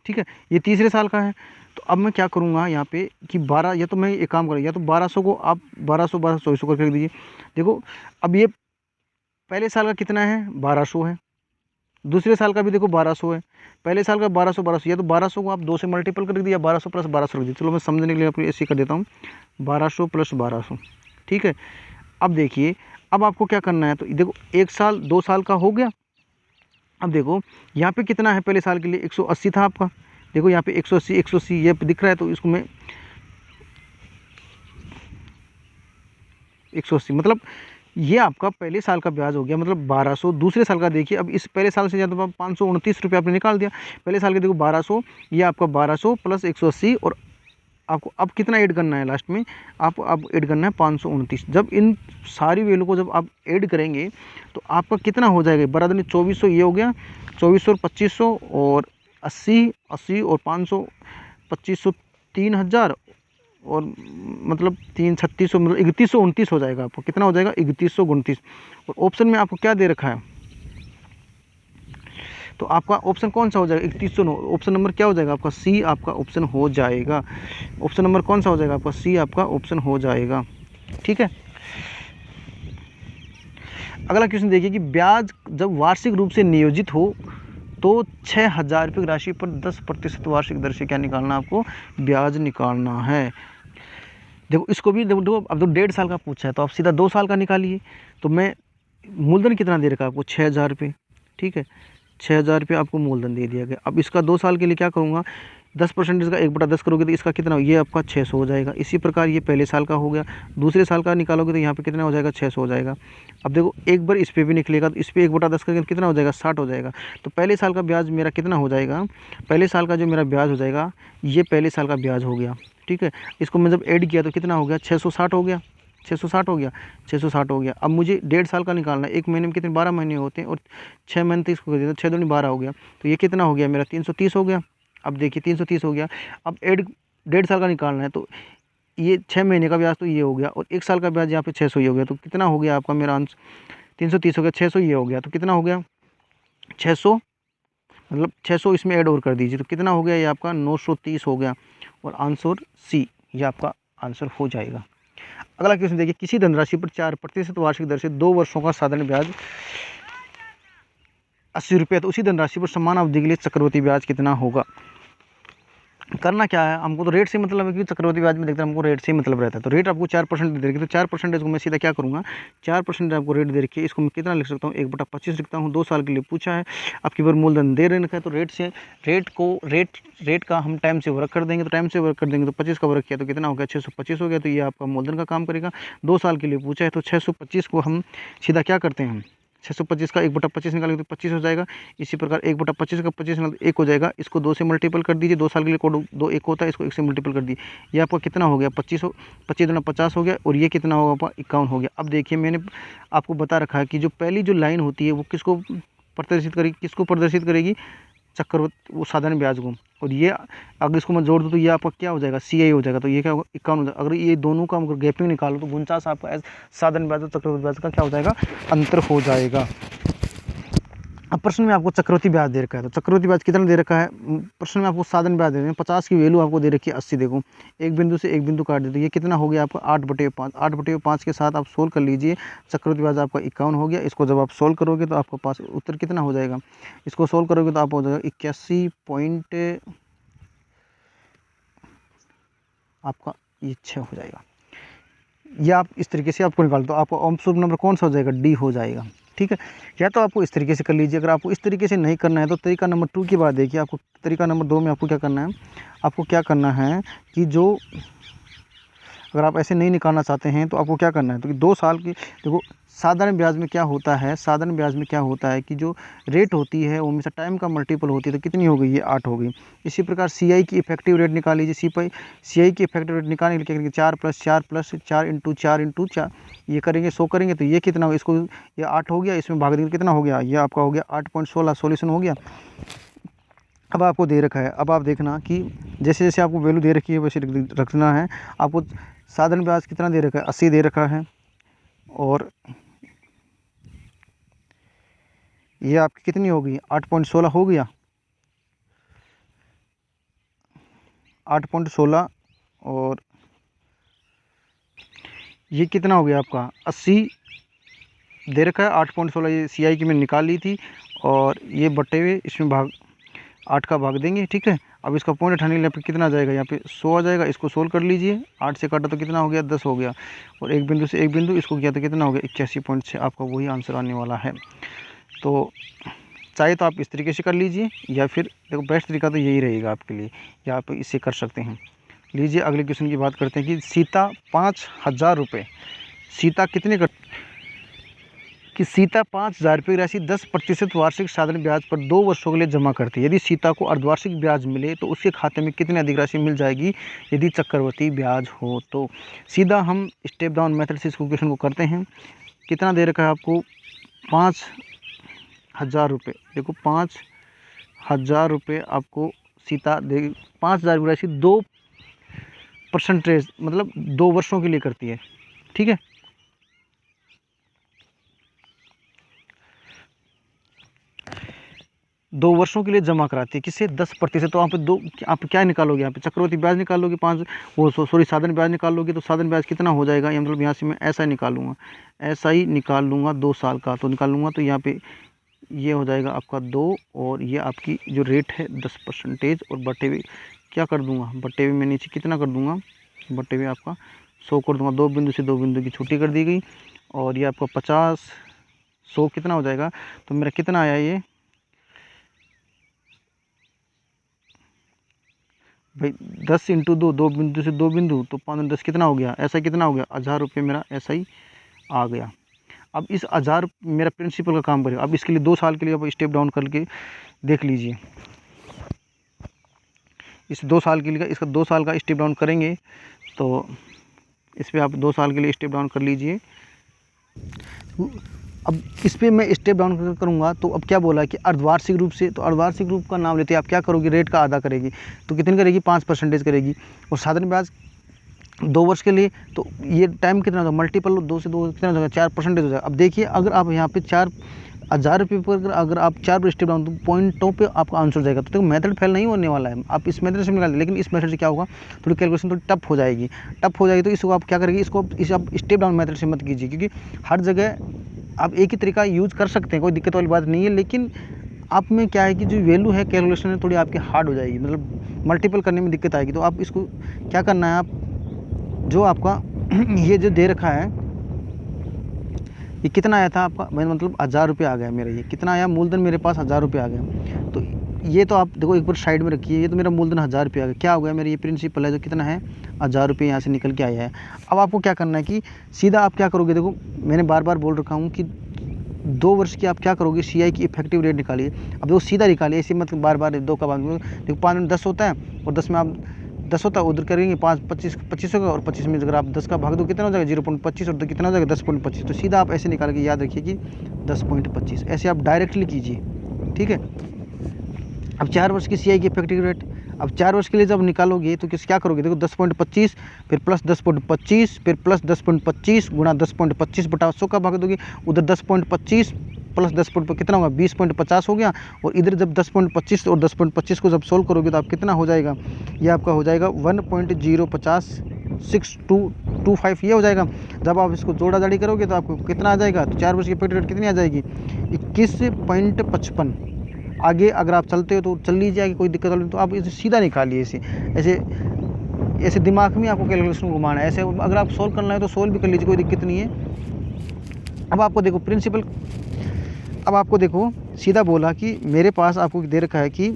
ठीक है। ये तीसरे साल का है। तो अब मैं क्या करूँगा यहाँ पे कि 12, या तो मैं एक काम करूँ, या तो 1,200 को आप 1,200 करके रख दीजिए। देखो अब ये पहले साल का कितना है, 1,200 है, दूसरे साल का भी देखो 1,200 है, पहले साल का 1,200, या तो 1,200 को आप 2 से मल्टीपल कर दिया, 1,200 + 1,200 रख दिया। चलो मैं समझने के लिए आपको ऐसे कर देता हूँ, 1,200 + 1,200, ठीक है। अब देखिए, अब आपको क्या करना है, तो देखो 1 साल 2 साल का हो गया। अब देखो यहाँ पे कितना है, पहले साल के लिए 180 था आपका, देखो यहाँ पे 180 ये दिख रहा है, तो इसको मैं 180, मतलब ये आपका पहले साल का ब्याज हो गया, मतलब 1,200। दूसरे साल का देखिए, अब इस पहले साल से ज़्यादा 529 रुपये आपने निकाल दिया। पहले साल के देखो 1,200, ये आपका 1,200 + 180, और आपको अब कितना ऐड करना है लास्ट में, आप अब ऐड करना है 529। जब इन सारी वैल्यू को जब आप ऐड करेंगे तो आपका कितना हो जाएगा, बराबर 2,400, ये हो गया 2,400 और 2,500 और 80 और 500, 2,500 3,000 और मतलब 3,3600, मतलब 3,129 हो जाएगा। आपको कितना हो जाएगा, 3,129। और ऑप्शन में आपको क्या दे रखा है, तो आपका ऑप्शन कौन सा हो जाएगा, 3,109। ऑप्शन नंबर क्या हो जाएगा आपका, C आपका ऑप्शन हो जाएगा। ऑप्शन नंबर कौन सा हो जाएगा आपका, C आपका ऑप्शन हो जाएगा, ठीक है। अगला क्वेश्चन देखिए कि ब्याज जब वार्षिक रूप से नियोजित हो तो 6,000 रुपये की राशि पर 10% वार्षिक दर से क्या निकालना, आपको ब्याज निकालना है। देखो इसको भी देखो, अब तो 1.5 साल का पूछा है तो आप सीधा 2 साल का निकालिए। तो मैं मूलधन कितना दे रखा है आपको, 6,000 रुपये, ठीक है, 6,000 रुपये आपको मूलधन दे दिया गया। अब इसका 2 साल के लिए क्या करूँगा, 10% का 1/10 करोगे तो इसका कितना, ये आपका 600 हो जाएगा। इसी प्रकार ये पहले साल का हो गया, दूसरे साल का निकालोगे तो यहाँ पे कितना हो जाएगा, 600 हो जाएगा। अब देखो एक बार इस पे भी निकलेगा तो इस पे 1/10 करके कितना हो जाएगा, 60 हो जाएगा। तो पहले साल का ब्याज मेरा कितना हो जाएगा, पहले साल का जो मेरा ब्याज हो जाएगा, ये पहले साल का ब्याज हो गया, ठीक है। इसको मैं जब ऐड किया तो कितना हो गया, 660 हो गया, 660 हो गया, 660 हो गया। अब मुझे 1.5 साल का निकालना है, एक महीने में कितने, 12 महीने होते हैं और 6 महीने तो इसको कर दिया तो 6 दूनी 12 हो गया। तो ये कितना हो गया मेरा, 330 हो गया। अब देखिए 330 हो गया। अब ऐड 1.5 साल का निकालना है तो ये 6 महीने का ब्याज तो ये हो गया और 1 साल का ब्याज यहाँ पे 600 ही हो गया। तो कितना हो गया आपका मेरा आंसर, 330 हो गया, 600 ये हो गया। तो कितना हो गया, 600, मतलब 600 इसमें ऐड और कर दीजिए तो कितना हो गया, ये आपका 930 हो गया। और आंसर सी, ये आपका आंसर हो जाएगा। अगला क्वेश्चन देखिए, किसी धनराशि पर 4% वार्षिक दर से 2 वर्षों का साधारण ब्याज 80 रुपये, तो उसी धनराशि पर समान अवधि के लिए चक्रवृद्धि ब्याज कितना होगा। करना क्या है, हमको तो रेट से मतलब है कि चक्रवृद्धि ब्याज में देखते हैं हमको रेट से ही मतलब रहता है। तो रेट आपको 4% दे रखी, तो 4% को मैं सीधा क्या करूँगा, 4% आपको रेट दे रखी है, इसको मैं कितना लिख सकता हूँ, 1/25 लिखता हूँ। 2 साल के लिए पूछा है, आपकी बार मूलधन दे रखा है तो रेट से, रेट का हम टाइम से वर्क कर देंगे, तो टाइम से वर्क कर देंगे तो 25 का वर्क किया तो कितना हो गया, 625 हो गया। तो ये आपका मूलधन का काम करेगा। 2 साल के लिए पूछा है तो 625 को हम सीधा क्या करते हैं, 625 का 1/25 निकालेंगे तो 25 हो जाएगा। इसी प्रकार 1/25 का 25 निकाल 1 हो जाएगा। इसको 2 से मल्टीपल कर दीजिए, 2 साल के लिए कोड 2 1 होता है, इसको 1 से मल्टीपल कर दीजिए। ये आपका कितना हो गया, 25 25 दूना 50 हो गया। और ये कितना होगा आपका, 51 हो गया। अब देखिए मैंने आपको बता रखा है कि जो पहली जो लाइन होती है वो किसको प्रदर्शित करेगी, चक्रवृद्धि, वो साधारण ब्याज को। और ये अगर इसको मैं जोड़ दूँ तो ये आपका क्या हो जाएगा, CI हो जाएगा। तो ये क्या होगा, 51 हो जाएगा। अगर ये दोनों का अगर गैपिंग निकालो तो 49 आपका साधारण ब्याज और चक्रवृद्धि ब्याज का क्या हो जाएगा, अंतर हो जाएगा। अब प्रश्न में आपको चक्रवृद्धि ब्याज दे रखा है, तो चक्रवृद्धि ब्याज कितना दे रखा है, प्रश्न में आपको साधारण ब्याज दे रहे हैं, 50 की वैल्यू आपको दे रखी है 80। देखो एक बिंदु से एक बिंदु काट देते, ये कितना हो गया आपका 8/5, 8/5 के साथ आप सोल्व कर लीजिए। चक्रवृद्धि ब्याज आपका 51 हो गया। इसको जब आप सोल्व करोगे तो आपके पास उत्तर कितना हो जाएगा, इसको सोल्व करोगे तो आप हो जाएगा 81 पॉइंट आपका ये 6 हो जाएगा। ये आप इस तरीके से आपको निकाल दो, आपका ऑप्शन नंबर कौन सा हो जाएगा, डी हो जाएगा। ठीक है, या तो आपको इस तरीके से कर लीजिए। अगर आपको इस तरीके से नहीं करना है तो तरीका नंबर 2 की बात देखिए। आपको तरीका नंबर 2 में आपको क्या करना है, आपको क्या करना है कि जो, अगर आप ऐसे नहीं निकालना चाहते हैं तो आपको क्या करना है, तो 2 साल की, देखो साधारण ब्याज में क्या होता है, साधारण ब्याज में क्या होता है कि जो रेट होती है वो हमेशा टाइम का मल्टीपल होती है। तो कितनी हो गई, ये 8 हो गई। इसी प्रकार CI की इफेक्टिव रेट निकाल लीजिए। CI की इफेक्टिव रेट निकालने के लिए क्या करेंगे, 4 + 4 + 4 × 4 × 4 ये करेंगे, 100 करेंगे तो ये कितना होगा, इसको ये 8 हो गया, इसमें भाग देंगे कितना हो गया, ये आपका हो गया 8.16। सॉल्यूशन हो गया। अब आपको दे रखा है, अब आप देखना कि जैसे जैसे आपको वैल्यू दे रखी है वैसे रखना है। आपको साधारण ब्याज कितना दे रखा है, 80 दे रखा है। और ये आपकी कितनी हो गई, 8.16 हो गया, 8.16। और ये कितना हो गया आपका 80 दे रखा है, 8.16 ये CI की मैंने निकाल ली थी। और ये बटे हुए इसमें भाग 8 का भाग देंगे, ठीक है। अब इसका पॉइंट उठाने के लिए कितना आ जाएगा, यहाँ पे 100 आ जाएगा। इसको सोल्व कर लीजिए, 8 से काटा तो कितना हो गया, 10 हो गया। और एक बिंदु से एक बिंदु इसको किया तो कितना हो गया, 81.6। आपका वही आंसर आने वाला है। तो चाहे तो आप इस तरीके से कर लीजिए, या फिर देखो बेस्ट तरीका तो यही रहेगा आपके लिए, या आप इससे कर सकते हैं। लीजिए अगले क्वेश्चन की बात करते हैं कि सीता 5,000 रुपये, सीता कितने कर, कि सीता 5,000 रुपये की राशि 10% वार्षिक साधारण ब्याज पर 2 वर्षों के लिए जमा करती है। यदि सीता को अर्धवार्षिक ब्याज मिले तो उसके खाते में कितनी अधिक राशि मिल जाएगी यदि चक्रवर्ती ब्याज हो। तो सीधा हम स्टेप डाउन मेथड से इस क्वेश्चन को करते हैं। कितना दे रखा है आपको, 5,000 रुपये। देखो 5,000 रुपये आपको सीता दे, 5,000 की राशि 2% मतलब 2 वर्षों के लिए करती है, ठीक है। 2 वर्षों के लिए जमा कराती है, किससे, 10%। तो आप क्या निकालोगे, यहाँ पे चक्रवृद्धि ब्याज निकालोगे, 5 वो सॉरी साधारण ब्याज निकालोगे। तो साधारण ब्याज कितना हो जाएगा, ये मतलब यहाँ से मैं ऐसा निकालूंगा, ऐसा ही निकाल लूँगा 2 साल का। तो निकाल लूँगा तो यहाँ पे ये हो जाएगा आपका 2, और ये आपकी जो रेट है 10%। और बटे हुए क्या कर दूँगा, बटे हुए मैं नीचे कितना कर दूँगा, बटे हुए आपका 100 कर दूँगा। 2 बिंदु से 2 बिंदु की छुट्टी कर दी गई। और ये आपका 50, 100 कितना हो जाएगा, तो मेरा कितना आया, ये भाई 10 इंटू 2, 2 बिंदु से 2 बिंदु, तो 5 10 कितना हो गया, ऐसा कितना हो गया, 1000 रुपये मेरा ऐसा ही आ गया। अब इस 1000 मेरा प्रिंसिपल का काम करेगा। अब इसके लिए 2 साल के लिए आप स्टेप डाउन करके देख लीजिए। इस 2 साल के लिए इसका 2 साल का स्टेप डाउन करेंगे तो इस पर आप 2 साल के लिए स्टेप डाउन कर लीजिए। अब इस पर मैं स्टेप डाउन करूँगा तो अब क्या बोला कि अर्धवार्षिक रूप से, तो अर्धवार्षिक रूप का नाम लेते हैं आप क्या करोगे, रेट का आधा करेगी, तो कितनी करेगी, 5% करेगी। और साधारण ब्याज 2 वर्ष के लिए, तो ये टाइम कितना होगा, मल्टीपल 2 से 2 कितना हो जाएगा, 4% हो जाएगा। अब देखिए अगर आप यहाँ पे 4000 रुपये पर अगर आप 4 स्टेप डाउन, तो पॉइंटों पे आपका आंसर जाएगा। तो देखो मेथड फेल नहीं होने वाला है, आप इस मेथड से निकालें, लेकिन इस मेथड से क्या होगा, थोड़ी कैलकुलेशन थोड़ी टफ हो जाएगी। तो इसको आप क्या करेंगे, इसको आप स्टेप डाउन मेथड से मत कीजिए, क्योंकि हर जगह आप एक ही तरीका यूज़ कर सकते हैं, कोई दिक्कत वाली बात नहीं है। लेकिन आप में क्या है कि जो वैल्यू है कैलकुलेशन है थोड़ी आपकी हार्ड हो जाएगी, मतलब मल्टीपल करने में दिक्कत आएगी। तो आप इसको क्या करना है, आप जो आपका ये जो दे रखा है, ये कितना आया था आपका, मैंने मतलब 1000 रुपये आ गया मेरा, ये कितना आया, मूलधन मेरे पास 1000 रुपये आ गया। तो ये तो आप देखो एक बार साइड में रखिए, ये तो मेरा मूलधन 1000 रुपये आ गया। क्या हो गया, मेरा ये प्रिंसिपल है जो कितना है, 1000 रुपये यहाँ से निकल के आया है। अब आपको क्या करना है कि सीधा आप क्या करोगे, देखो मैंने बार बार बोल रखा हूँ कि 2 वर्ष की आप क्या करोगे, CI की इफेक्टिव रेट निकालिए। अब वो सीधा निकालिए, ऐसे मतलब बार बार 2 का बाद, देखो 5 में 10 होता है और 10 में आप 10 होता है, उधर करेंगे 5 25 होगा, और 25 में अगर आप 10 का भाग दो कितना हो जाएगा, 0.25, और कितना हो जाएगा 10.25। तो सीधा आप ऐसे निकाल के याद रखिए कि 10.25, ऐसे आप डायरेक्टली कीजिए, ठीक है। अब 4 वर्ष की CI की इफेक्टिव रेट, अब 4 वर्ष के लिए जब निकालोगे तो क्या करोगे, देखो 10.25 फिर प्लस 10.25 फिर प्लस 10.25 गुणा 10.25 बटा 100 का भाग दोगे, उधर 10.25 प्लस 10 कितना होगा, 20.50 हो गया। और इधर जब 10.25 और 10.25 को जब सोल्व करोगे तो आप कितना हो जाएगा, ये आपका हो जाएगा 1.0506225, ये हो जाएगा। जब आप इसको जोड़ा जाड़ी करोगे तो आपको कितना आ जाएगा, तो 4 वर्ष की इफेक्टिव रेट कितनी आ जाएगी, 21.55। आगे अगर आप चलते हो तो चल लीजिए, आगे कोई दिक्कत नहीं तो आप इसे सीधा निकालिए, ऐसे ऐसे दिमाग में आपको कैलकुलेशन घुमाना है। ऐसे अगर आप सोल्व करना है तो सोल्व भी कर लीजिए, कोई दिक्कत नहीं है। अब आपको देखो प्रिंसिपल, अब आपको देखो सीधा बोला कि मेरे पास आपको दे रखा है कि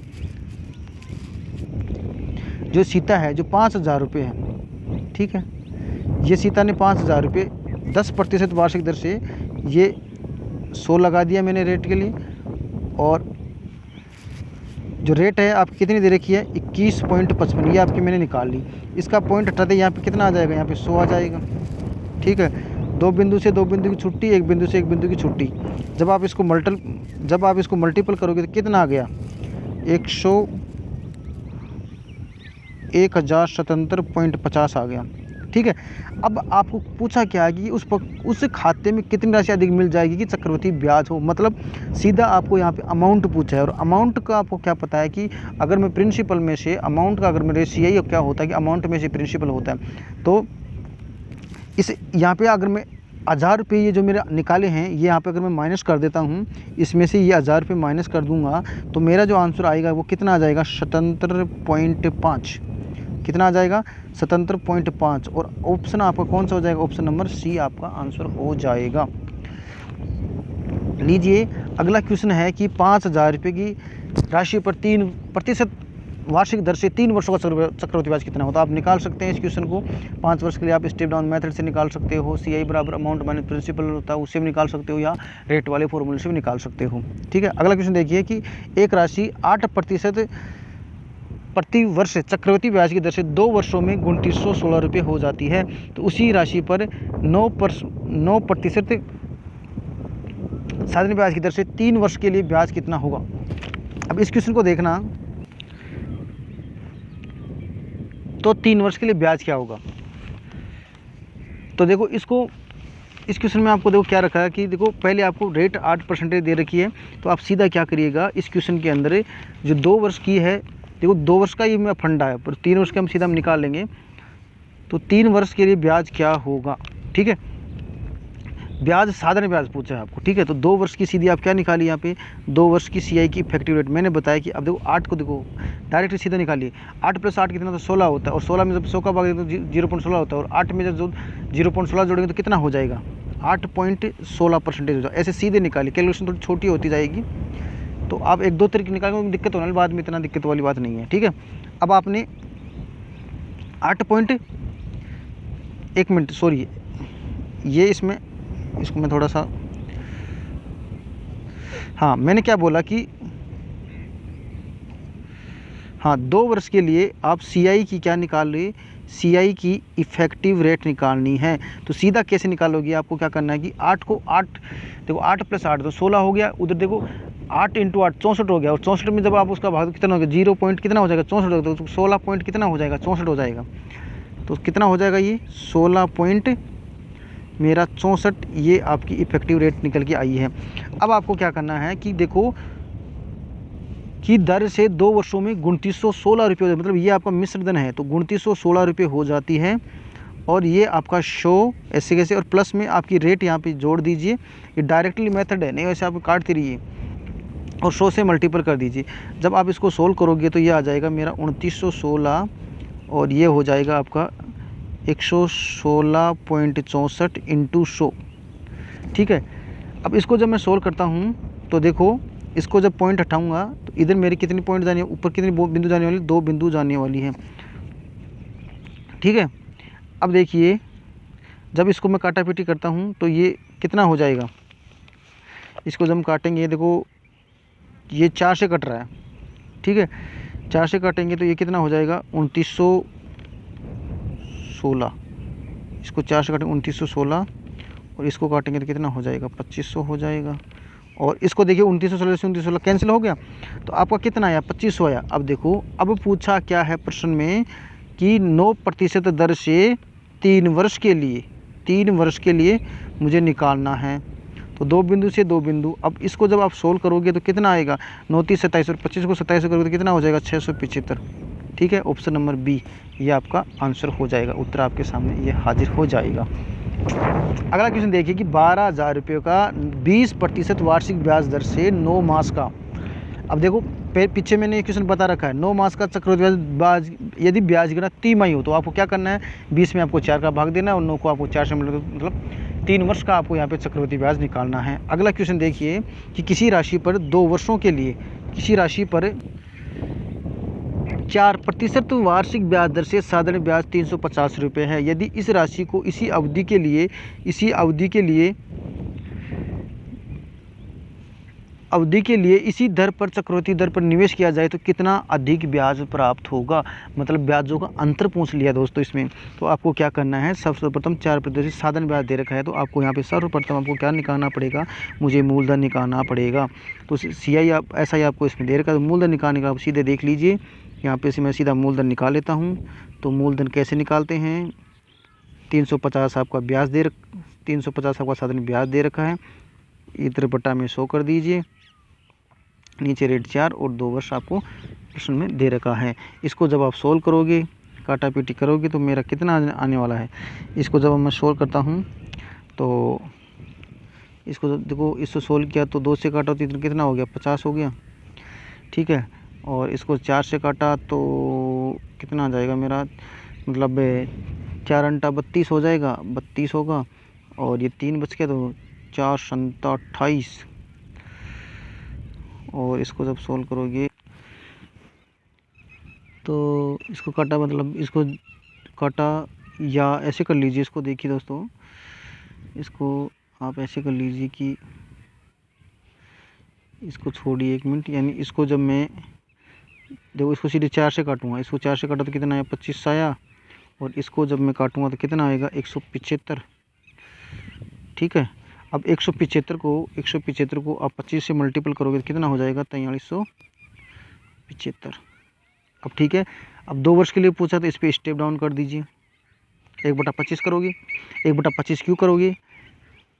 जो सीता है जो 5000 रुपये है, ठीक है, ये सीता ने 5000 रुपये 10% वार्षिक दर से ये 100 लगा दिया मैंने रेट के लिए। और जो रेट है आपकी कितनी दे रखी है, 21.55, ये आपकी मैंने निकाल ली। इसका पॉइंट हटाते यहाँ पे कितना आ जाएगा, यहाँ पे 100 आ जाएगा, ठीक है। 2 बिंदु से 2 बिंदु की छुट्टी, 1 बिंदु से 1 बिंदु की छुट्टी। जब आप इसको मल्टीपल करोगे तो कितना आ गया, 1077.50 आ गया, ठीक है। अब आपको पूछा क्या है कि उस खाते में कितनी राशि अधिक मिल जाएगी कि चक्रवृद्धि ब्याज हो, मतलब सीधा आपको यहाँ पे अमाउंट पूछा है। और अमाउंट का आपको क्या पता है कि अगर मैं प्रिंसिपल में से अमाउंट का, अगर मेरे CI क्या होता है कि अमाउंट में से प्रिंसिपल होता है, तो इस यहाँ पे अगर मैं 1000 रुपये ये जो मेरे निकाले हैं, ये यहाँ पे अगर मैं माइनस कर देता हूँ, इसमें से ये 1000 रुपये माइनस कर दूंगा, तो मेरा जो आंसर आएगा वो कितना आ जाएगा, 77.5। कितना आ जाएगा, 77.5। और ऑप्शन आपका कौन सा हो जाएगा, ऑप्शन नंबर C आपका आंसर हो जाएगा। लीजिए अगला क्वेश्चन है कि 5000 रुपये की राशि पर 3% वार्षिक दर से 3 वर्षों का चक्रवृद्धि ब्याज कितना होता है। आप निकाल सकते हैं इस क्वेश्चन को 5 वर्ष के लिए, आप स्टेप डाउन मेथड से निकाल सकते हो, CI बराबर अमाउंट माइनस प्रिंसिपल होता है, उससे भी निकाल सकते हो, या रेट वाले फॉर्मूले से भी निकाल सकते हो, ठीक है। अगला क्वेश्चन देखिए कि एक राशि 8% प्रति वर्ष चक्रवृद्धि ब्याज की दर से 2 वर्षों में 2916 रुपये हो जाती है, तो उसी राशि पर 9% साधारण ब्याज की दर से 3 वर्ष के लिए ब्याज कितना होगा। अब इस क्वेश्चन को देखना, तो 3 वर्ष के लिए ब्याज क्या होगा। तो देखो इस क्वेश्चन में आपको देखो क्या रखा है कि देखो पहले आपको रेट 8% दे रखी है, तो आप सीधा क्या करिएगा, इस क्वेश्चन के अंदर जो 2 वर्ष की है, देखो 2 वर्ष का ये मेरा फंडा है, पर 3 वर्ष का हम सीधा निकाल लेंगे। तो 3 वर्ष के लिए ब्याज क्या होगा, ठीक है। ब्याज साधारण ब्याज पूछा है आपको, ठीक है। तो 2 वर्ष की सीधी आप क्या निकालिए, यहाँ पे 2 वर्ष की CI की इफेक्टिव रेट मैंने बताया कि अब देखो 8 को देखो डायरेक्ट सीधा निकालिए, 8 + 8 कितना, तो 16 होता है। और 16 में जब 100 का भाग देते तो 0.16 होता है, और 8 में जब 0.16 जोड़ेंगे तो कितना हो जाएगा, 8.16% हो जाएगा। ऐसे सीधे निकालिए, कैलकुलेशन थोड़ी छोटी होती जाएगी, तो आप 1-2 तरीके निकालेंगे, दिक्कत होने वाली, बाद में इतना दिक्कत वाली बात नहीं है, ठीक है। अब आपने 1 मिनट सॉरी, ये इसमें इसको मैं थोड़ा सा, हाँ मैंने क्या बोला कि हाँ 2 वर्ष के लिए आप CI की क्या निकाल रहे, CI की इफ़ेक्टिव रेट निकालनी है। तो सीधा कैसे निकालोगे, आपको क्या करना है कि 8 को 8 देखो, 8 + 8 तो 16 हो गया, उधर देखो 8 × 8 64 हो गया, और 64 में जब आप उसका भाग कितना हो गया, 0 पॉइंट कितना हो जाएगा 64 हो, तो 16 पॉइंट कितना हो जाएगा 64 हो जाएगा। तो कितना हो जाएगा ये 16 पॉइंट मेरा 64, ये आपकी इफ़ेक्टिव रेट निकल के आई है। अब आपको क्या करना है कि देखो की दर से 2 वर्षों में 2916 रुपये, मतलब ये आपका मिश्र धन है तो 2916 रुपये हो जाती है। और ये आपका शो ऐसे कैसे, और प्लस में आपकी रेट यहाँ पे जोड़ दीजिए, ये डायरेक्टली मेथड है, नहीं वैसे आप काटते रहिए और शो से मल्टीपल कर दीजिए। जब आप इसको सोल्व करोगे तो ये आ जाएगा मेरा 2916, और ये हो जाएगा आपका 116.64 इंटू 100, ठीक है। अब इसको जब मैं सोल्व करता हूँ तो देखो, इसको जब पॉइंट हटाऊंगा तो इधर मेरी कितनी पॉइंट जानी है, ऊपर कितनी बिंदु जाने वाली, 2 बिंदु जाने वाली है, ठीक है। अब देखिए जब इसको मैं काटा पीटी करता हूँ तो ये कितना हो जाएगा, इसको जब हम काटेंगे देखो ये 4 से कट रहा है, ठीक है, 4 से काटेंगे तो ये कितना हो जाएगा 2916, इसको 4 से काटेंगे 2916, और इसको काटेंगे तो कितना हो जाएगा 2500 हो जाएगा। और इसको देखिए 2916 से 2916 कैंसिल हो गया, तो आपका कितना आया 2500 आया। अब देखो, अब पूछा क्या है प्रश्न में कि 9% दर से 3 वर्ष के लिए मुझे निकालना है। तो 2 बिंदु से 2 बिंदु, अब इसको जब आप सोल्व करोगे तो कितना आएगा 9 3 27 और 25 को 27 करोगे तो कितना हो जाएगा 675, ठीक है। ऑप्शन नंबर बी ये आपका आंसर हो जाएगा, उत्तर आपके सामने ये हाजिर हो जाएगा। अगला क्वेश्चन देखिए कि 12,000 रुपये का 20% वार्षिक ब्याज दर से 9 मास का। अब देखो पीछे मैंने एक क्वेश्चन बता रखा है, 9 मास का चक्रवृद्धि ब्याज, यदि ब्याज गिरा तिमाही हो तो आपको क्या करना है, 20 में आपको 4 का भाग देना है और 9 को आपको 4 से मतलब 3 वर्ष का आपको यहाँ पे चक्रवृद्धि ब्याज निकालना है। अगला क्वेश्चन देखिए कि किसी राशि पर 2 वर्षों के लिए 4% वार्षिक ब्याज दर से साधारण ब्याज 350 रुपये है। यदि इस राशि को इसी अवधि के लिए इसी दर पर चक्रवृद्धि दर पर निवेश किया जाए तो कितना अधिक ब्याज प्राप्त होगा, मतलब ब्याजों का अंतर पूछ लिया दोस्तों इसमें। तो आपको क्या करना है, सर्वप्रथम 4% साधारण ब्याज दे रखा है तो आपको यहाँ पे सर्वप्रथम आपको क्या निकालना पड़ेगा, मुझे मूलधन निकालना पड़ेगा। तो CI आप ऐसा ही आपको इसमें दे रखा है, तो मूलधन निकालने का आप सीधे देख लीजिए, यहाँ पे से मैं सीधा मूलधन निकाल लेता हूँ। तो मूलधन कैसे निकालते हैं, 350 आपका ब्याज 350 आपका साधारण ब्याज दे रखा है, इधर बटा में 100 कर दीजिए, नीचे रेट 4 और 2 वर्ष आपको प्रश्न में दे रखा है। इसको जब आप सोल्व करोगे, काटा पीटी करोगे तो मेरा कितना आने वाला है, इसको जब मैं सोल्व करता हूँ तो इसको देखो, इसको सोल्व किया तो 2 से काटा तो कितना हो गया 50 हो गया, ठीक है। और इसको 4 से काटा तो कितना आ जाएगा मेरा, मतलब 4 अंटा 32 हो जाएगा, 32 होगा, और ये 3 बच गया तो 4 संता 28, और इसको जब सोल्व करोगे तो इसको काटा, मतलब इसको काटा या ऐसे कर लीजिए, इसको देखिए दोस्तों, इसको आप ऐसे कर लीजिए कि इसको छोड़िए 1 मिनट, यानी इसको जब मैं देखो इसको सीधे 4 से काटूंगा, इसको 4 से काटा तो कितना आया 25 आया, और इसको जब मैं काटूंगा तो कितना आएगा 175, ठीक है। अब 175 को आप 25 से मल्टीपल करोगे तो कितना हो जाएगा 4375। अब ठीक है, अब 2 वर्ष के लिए पूछा तो इस पर स्टेप डाउन कर दीजिए, 1/25 करोगे, 1/25 क्यों करोगे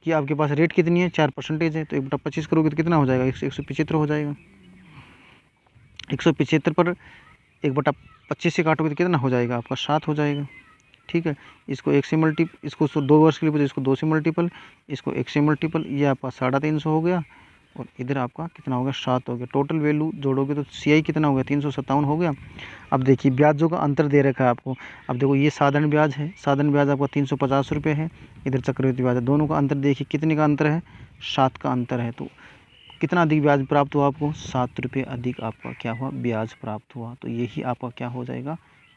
कि आपके पास रेट कितनी है 4% है, तो 1/25 करोगे तो कितना हो जाएगा 175 हो जाएगा। 175 पर 1/25 से काटोगे तो कितना हो जाएगा आपका 7 हो जाएगा, ठीक है। इसको 1 से इसको 2 वर्ष के लिए पूछे, इसको 2 से मल्टीपल, इसको 1 से मल्टीपल, ये आपका 350 हो गया, और इधर आपका कितना हो गया 7 हो गया। टोटल वैल्यू जोड़ोगे तो CI कितना हो गया 357 हो गया। अब देखिए ब्याजों का अंतर दे रखा है आपको, अब देखो ये साधारण ब्याज है, साधारण ब्याज आपका 350 रुपये है, इधर चक्रवृद्धि ब्याज है, दोनों का अंतर देखिए कितने का अंतर है 7 का अंतर है। तो कितना अधिक ब्याज प्राप्त हुआ आपको 7 रुपये अधिक आपका क्या हुआ ब्याज प्राप्त हुआ। तो यही आपका क्या हो जाएगा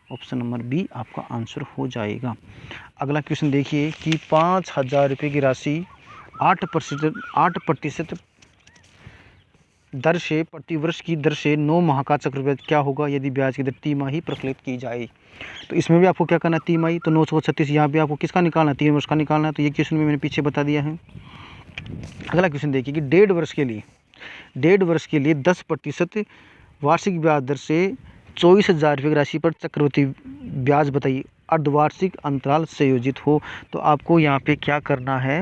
ऑप्शन नंबर बी आपका आंसर हो जाएगा। अगला क्वेश्चन देखिए कि 5,000 रुपये की राशि 8% दर से प्रतिवर्ष की दर से 9 माह का चक्रवृद्धि क्या होगा यदि ब्याज की दर तिमाही प्रचलित की जाए। तो इसमें भी आपको क्या करना है, तिमाही, तो 936 यहाँ पे आपको किसका निकालना है, 3 वर्ष का निकालना है। तो ये क्वेश्चन में मैंने पीछे बता दिया है। अगला क्वेश्चन देखिए कि 1.5 वर्ष के लिए 10% वार्षिक ब्याज दर से 24,000 रुपये की राशि पर चक्रवृद्धि ब्याज बताइए, अर्धवार्षिक अंतराल संयोजित हो। तो आपको यहाँ पे क्या करना है,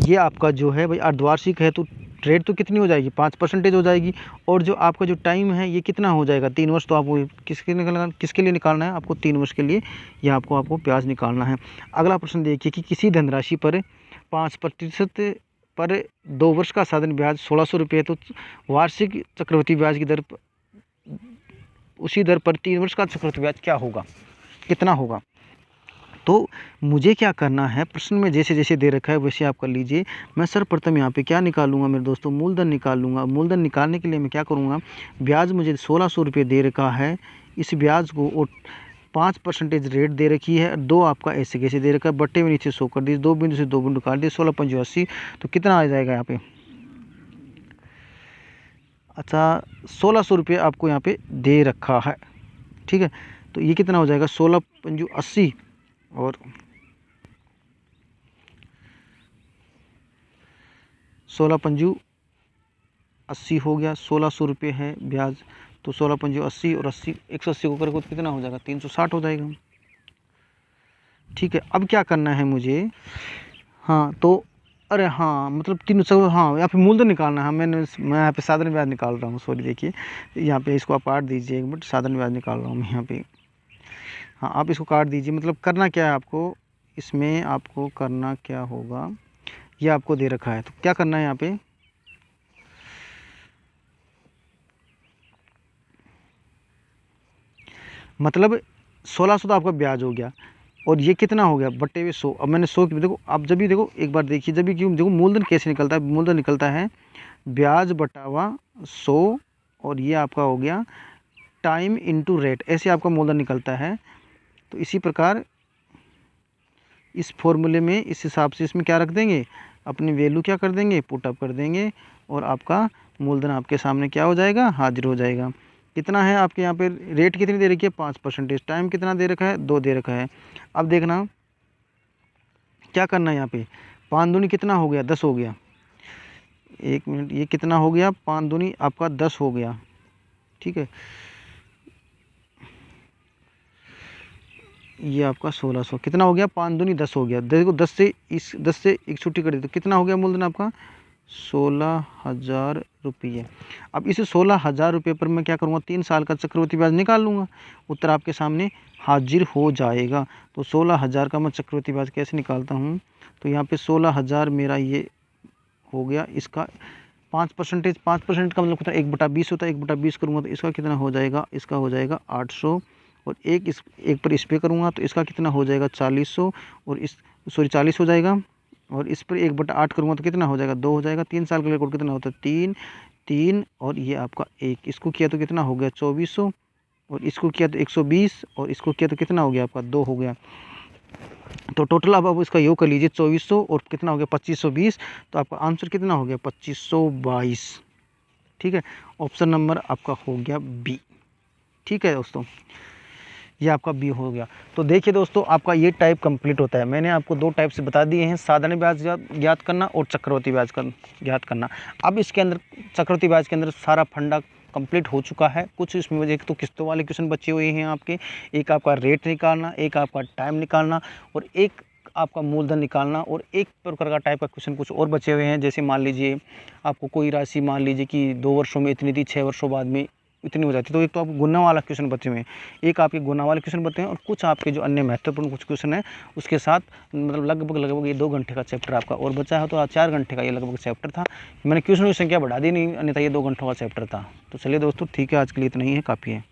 ये आपका जो है भाई अर्धवार्षिक है तो रेट तो कितनी हो जाएगी, 5% हो जाएगी। और जो आपका जो टाइम है ये कितना हो जाएगा, 3 वर्ष। तो आपको किसके लिए निकालना है, आपको 3 वर्ष के लिए यह आपको ब्याज निकालना है। अगला प्रश्न देखिए कि किसी धनराशि पर 5% पर 2 वर्ष का साधारण ब्याज 1,600 रुपये, तो वार्षिक चक्रवृद्धि ब्याज की दर उसी दर पर 3 वर्ष का चक्रवृद्धि ब्याज क्या होगा, कितना होगा। तो मुझे क्या करना है, प्रश्न में जैसे जैसे दे रखा है वैसे आप कर लीजिए। मैं सर्वप्रथम यहाँ पे क्या निकालूंगा मेरे दोस्तों, मूलधन निकाल लूँगा। मूलधन निकालने के लिए मैं क्या करूँगा, ब्याज मुझे 1,600 रुपये दे रखा है, इस ब्याज को और 5% रेट दे रखी है, 2 आपका ऐसे कैसे दे रखा है, बट्टे में नीचे 100 कर दीजिए, 2 बिंदु से 2 बिंदु काट दिए, 16 पंजे 80। तो कितना आ जाएगा यहाँ पे, अच्छा 1,600 रुपये आपको यहाँ पे दे रखा है, ठीक है। तो ये कितना हो जाएगा, 16 पंजू 80 और 16 पंजू 80 हो गया, 1,600 रुपये है ब्याज। तो 16 पंजू 80 और 80 180 को करोगे तो कितना हो जाएगा, 360 हो जाएगा, ठीक है। अब क्या करना है मुझे, हाँ तो अरे हाँ मतलब 300, हाँ यहाँ पे मूलधन निकालना है। मैं यहाँ पे साधारण ब्याज निकाल रहा हूँ, सॉरी देखिए यहाँ पे इसको आप काट दीजिए एक मिनट, साधारण ब्याज निकाल रहा हूँ मैं यहाँ पे। हाँ आप इसको काट दीजिए। मतलब करना क्या है आपको, इसमें आपको करना क्या होगा, ये आपको दे रखा है तो क्या करना है यहाँ पे, मतलब 1,600 तो आपका ब्याज हो गया और ये कितना हो गया, बट्टे हुए 100। अब मैंने 100 की देखो, आप जब भी देखो एक बार देखिए, जब भी क्यों देखो मूलधन कैसे निकलता है, मूलधन निकलता है ब्याज बटावा 100 और ये आपका हो गया टाइम इनटू रेट, ऐसे आपका मूलधन निकलता है। तो इसी प्रकार इस फॉर्मूले में इस हिसाब से इसमें क्या रख देंगे, अपनी वैल्यू क्या कर देंगे, पुट अप कर देंगे और आपका मूलधन आपके सामने क्या हो जाएगा, हाजिर हो जाएगा। कितना है आपके यहाँ पे, रेट कितनी दे रखी है, 5%, टाइम कितना दे रखा है, 2 दे रखा है। अब देखना क्या करना है यहाँ पे, 5 दूनी कितना हो गया, 10 हो गया, 1 मिनट, ये कितना हो गया, 5 दूनी आपका 10 हो गया, ठीक है। ये आपका 1,600 कितना हो गया, 5 दूनी 10 हो गया। देखो 10 से एक छुट्टी कर दी तो कितना हो गया मूलधन आपका, 16,000 रुपये। अब इस 16,000 रुपये पर मैं क्या करूँगा, 3 साल का चक्रवृद्धि ब्याज निकाल लूँगा, उत्तर आपके सामने हाजिर हो जाएगा। तो 16,000 का मैं चक्रवृद्धि ब्याज कैसे निकालता हूँ, तो यहाँ पे 16,000 मेरा ये हो गया, इसका 5% का मतलब कितना, 1/20 होता है, 1/20 करूँगा तो इसका कितना हो जाएगा, इसका हो जाएगा 800 और एक पर इस पे करूँगा तो इसका कितना हो जाएगा 4,000 और इस 40 हो जाएगा और इस पर 1/8 करूँगा तो कितना हो जाएगा, 2 हो जाएगा। 3 साल का रिकॉर्ड कितना होता है, 3 और ये आपका 1, इसको किया तो कितना हो गया 2,400 और इसको किया तो 120 और इसको किया तो कितना हो गया आपका 2 हो गया। तो टोटल अब इसका योग कर लीजिए 2,400 और कितना हो गया 2,520, तो आपका आंसर कितना हो गया 2,522, ठीक है। ऑप्शन नंबर आपका हो गया बी, ठीक है दोस्तों, ये आपका बी हो गया। तो देखिए दोस्तों आपका ये टाइप कंप्लीट होता है। मैंने आपको 2 टाइप से बता दिए हैं, साधारण ब्याज ज्ञात करना और चक्रवृद्धि ब्याज ज्ञात करना। अब इसके अंदर चक्रवृद्धि ब्याज के अंदर सारा फंडा कंप्लीट हो चुका है। कुछ इसमें एक तो किस्तों वाले क्वेश्चन बचे हुए हैं आपके, एक आपका रेट निकालना, एक आपका टाइम निकालना और एक आपका मूलधन निकालना और एक प्रकार का टाइप का क्वेश्चन कुछ और बचे हुए हैं। जैसे मान लीजिए आपको कोई राशि मान लीजिए कि 2 वर्षों में इतनी थी, 6 वर्षों बाद में इतनी हो जाती है। तो एक तो आपको गुना वाला क्वेश्चन बचे हुए हैं, एक आपके गुना वाले क्वेश्चन बचे हैं और कुछ आपके जो अन्य महत्वपूर्ण कुछ क्वेश्चन है उसके साथ मतलब लगभग ये 2 घंटे का चैप्टर आपका और बचा है। तो 4 घंटे का ये लगभग चैप्टर था। मैंने क्वेश्चन की संख्या बढ़ा दी नहीं, अन्यथा ये 2 घंटों का चैप्टर था। तो चलिए दोस्तों ठीक है, आज के लिए इतना ही है, काफ़ी है।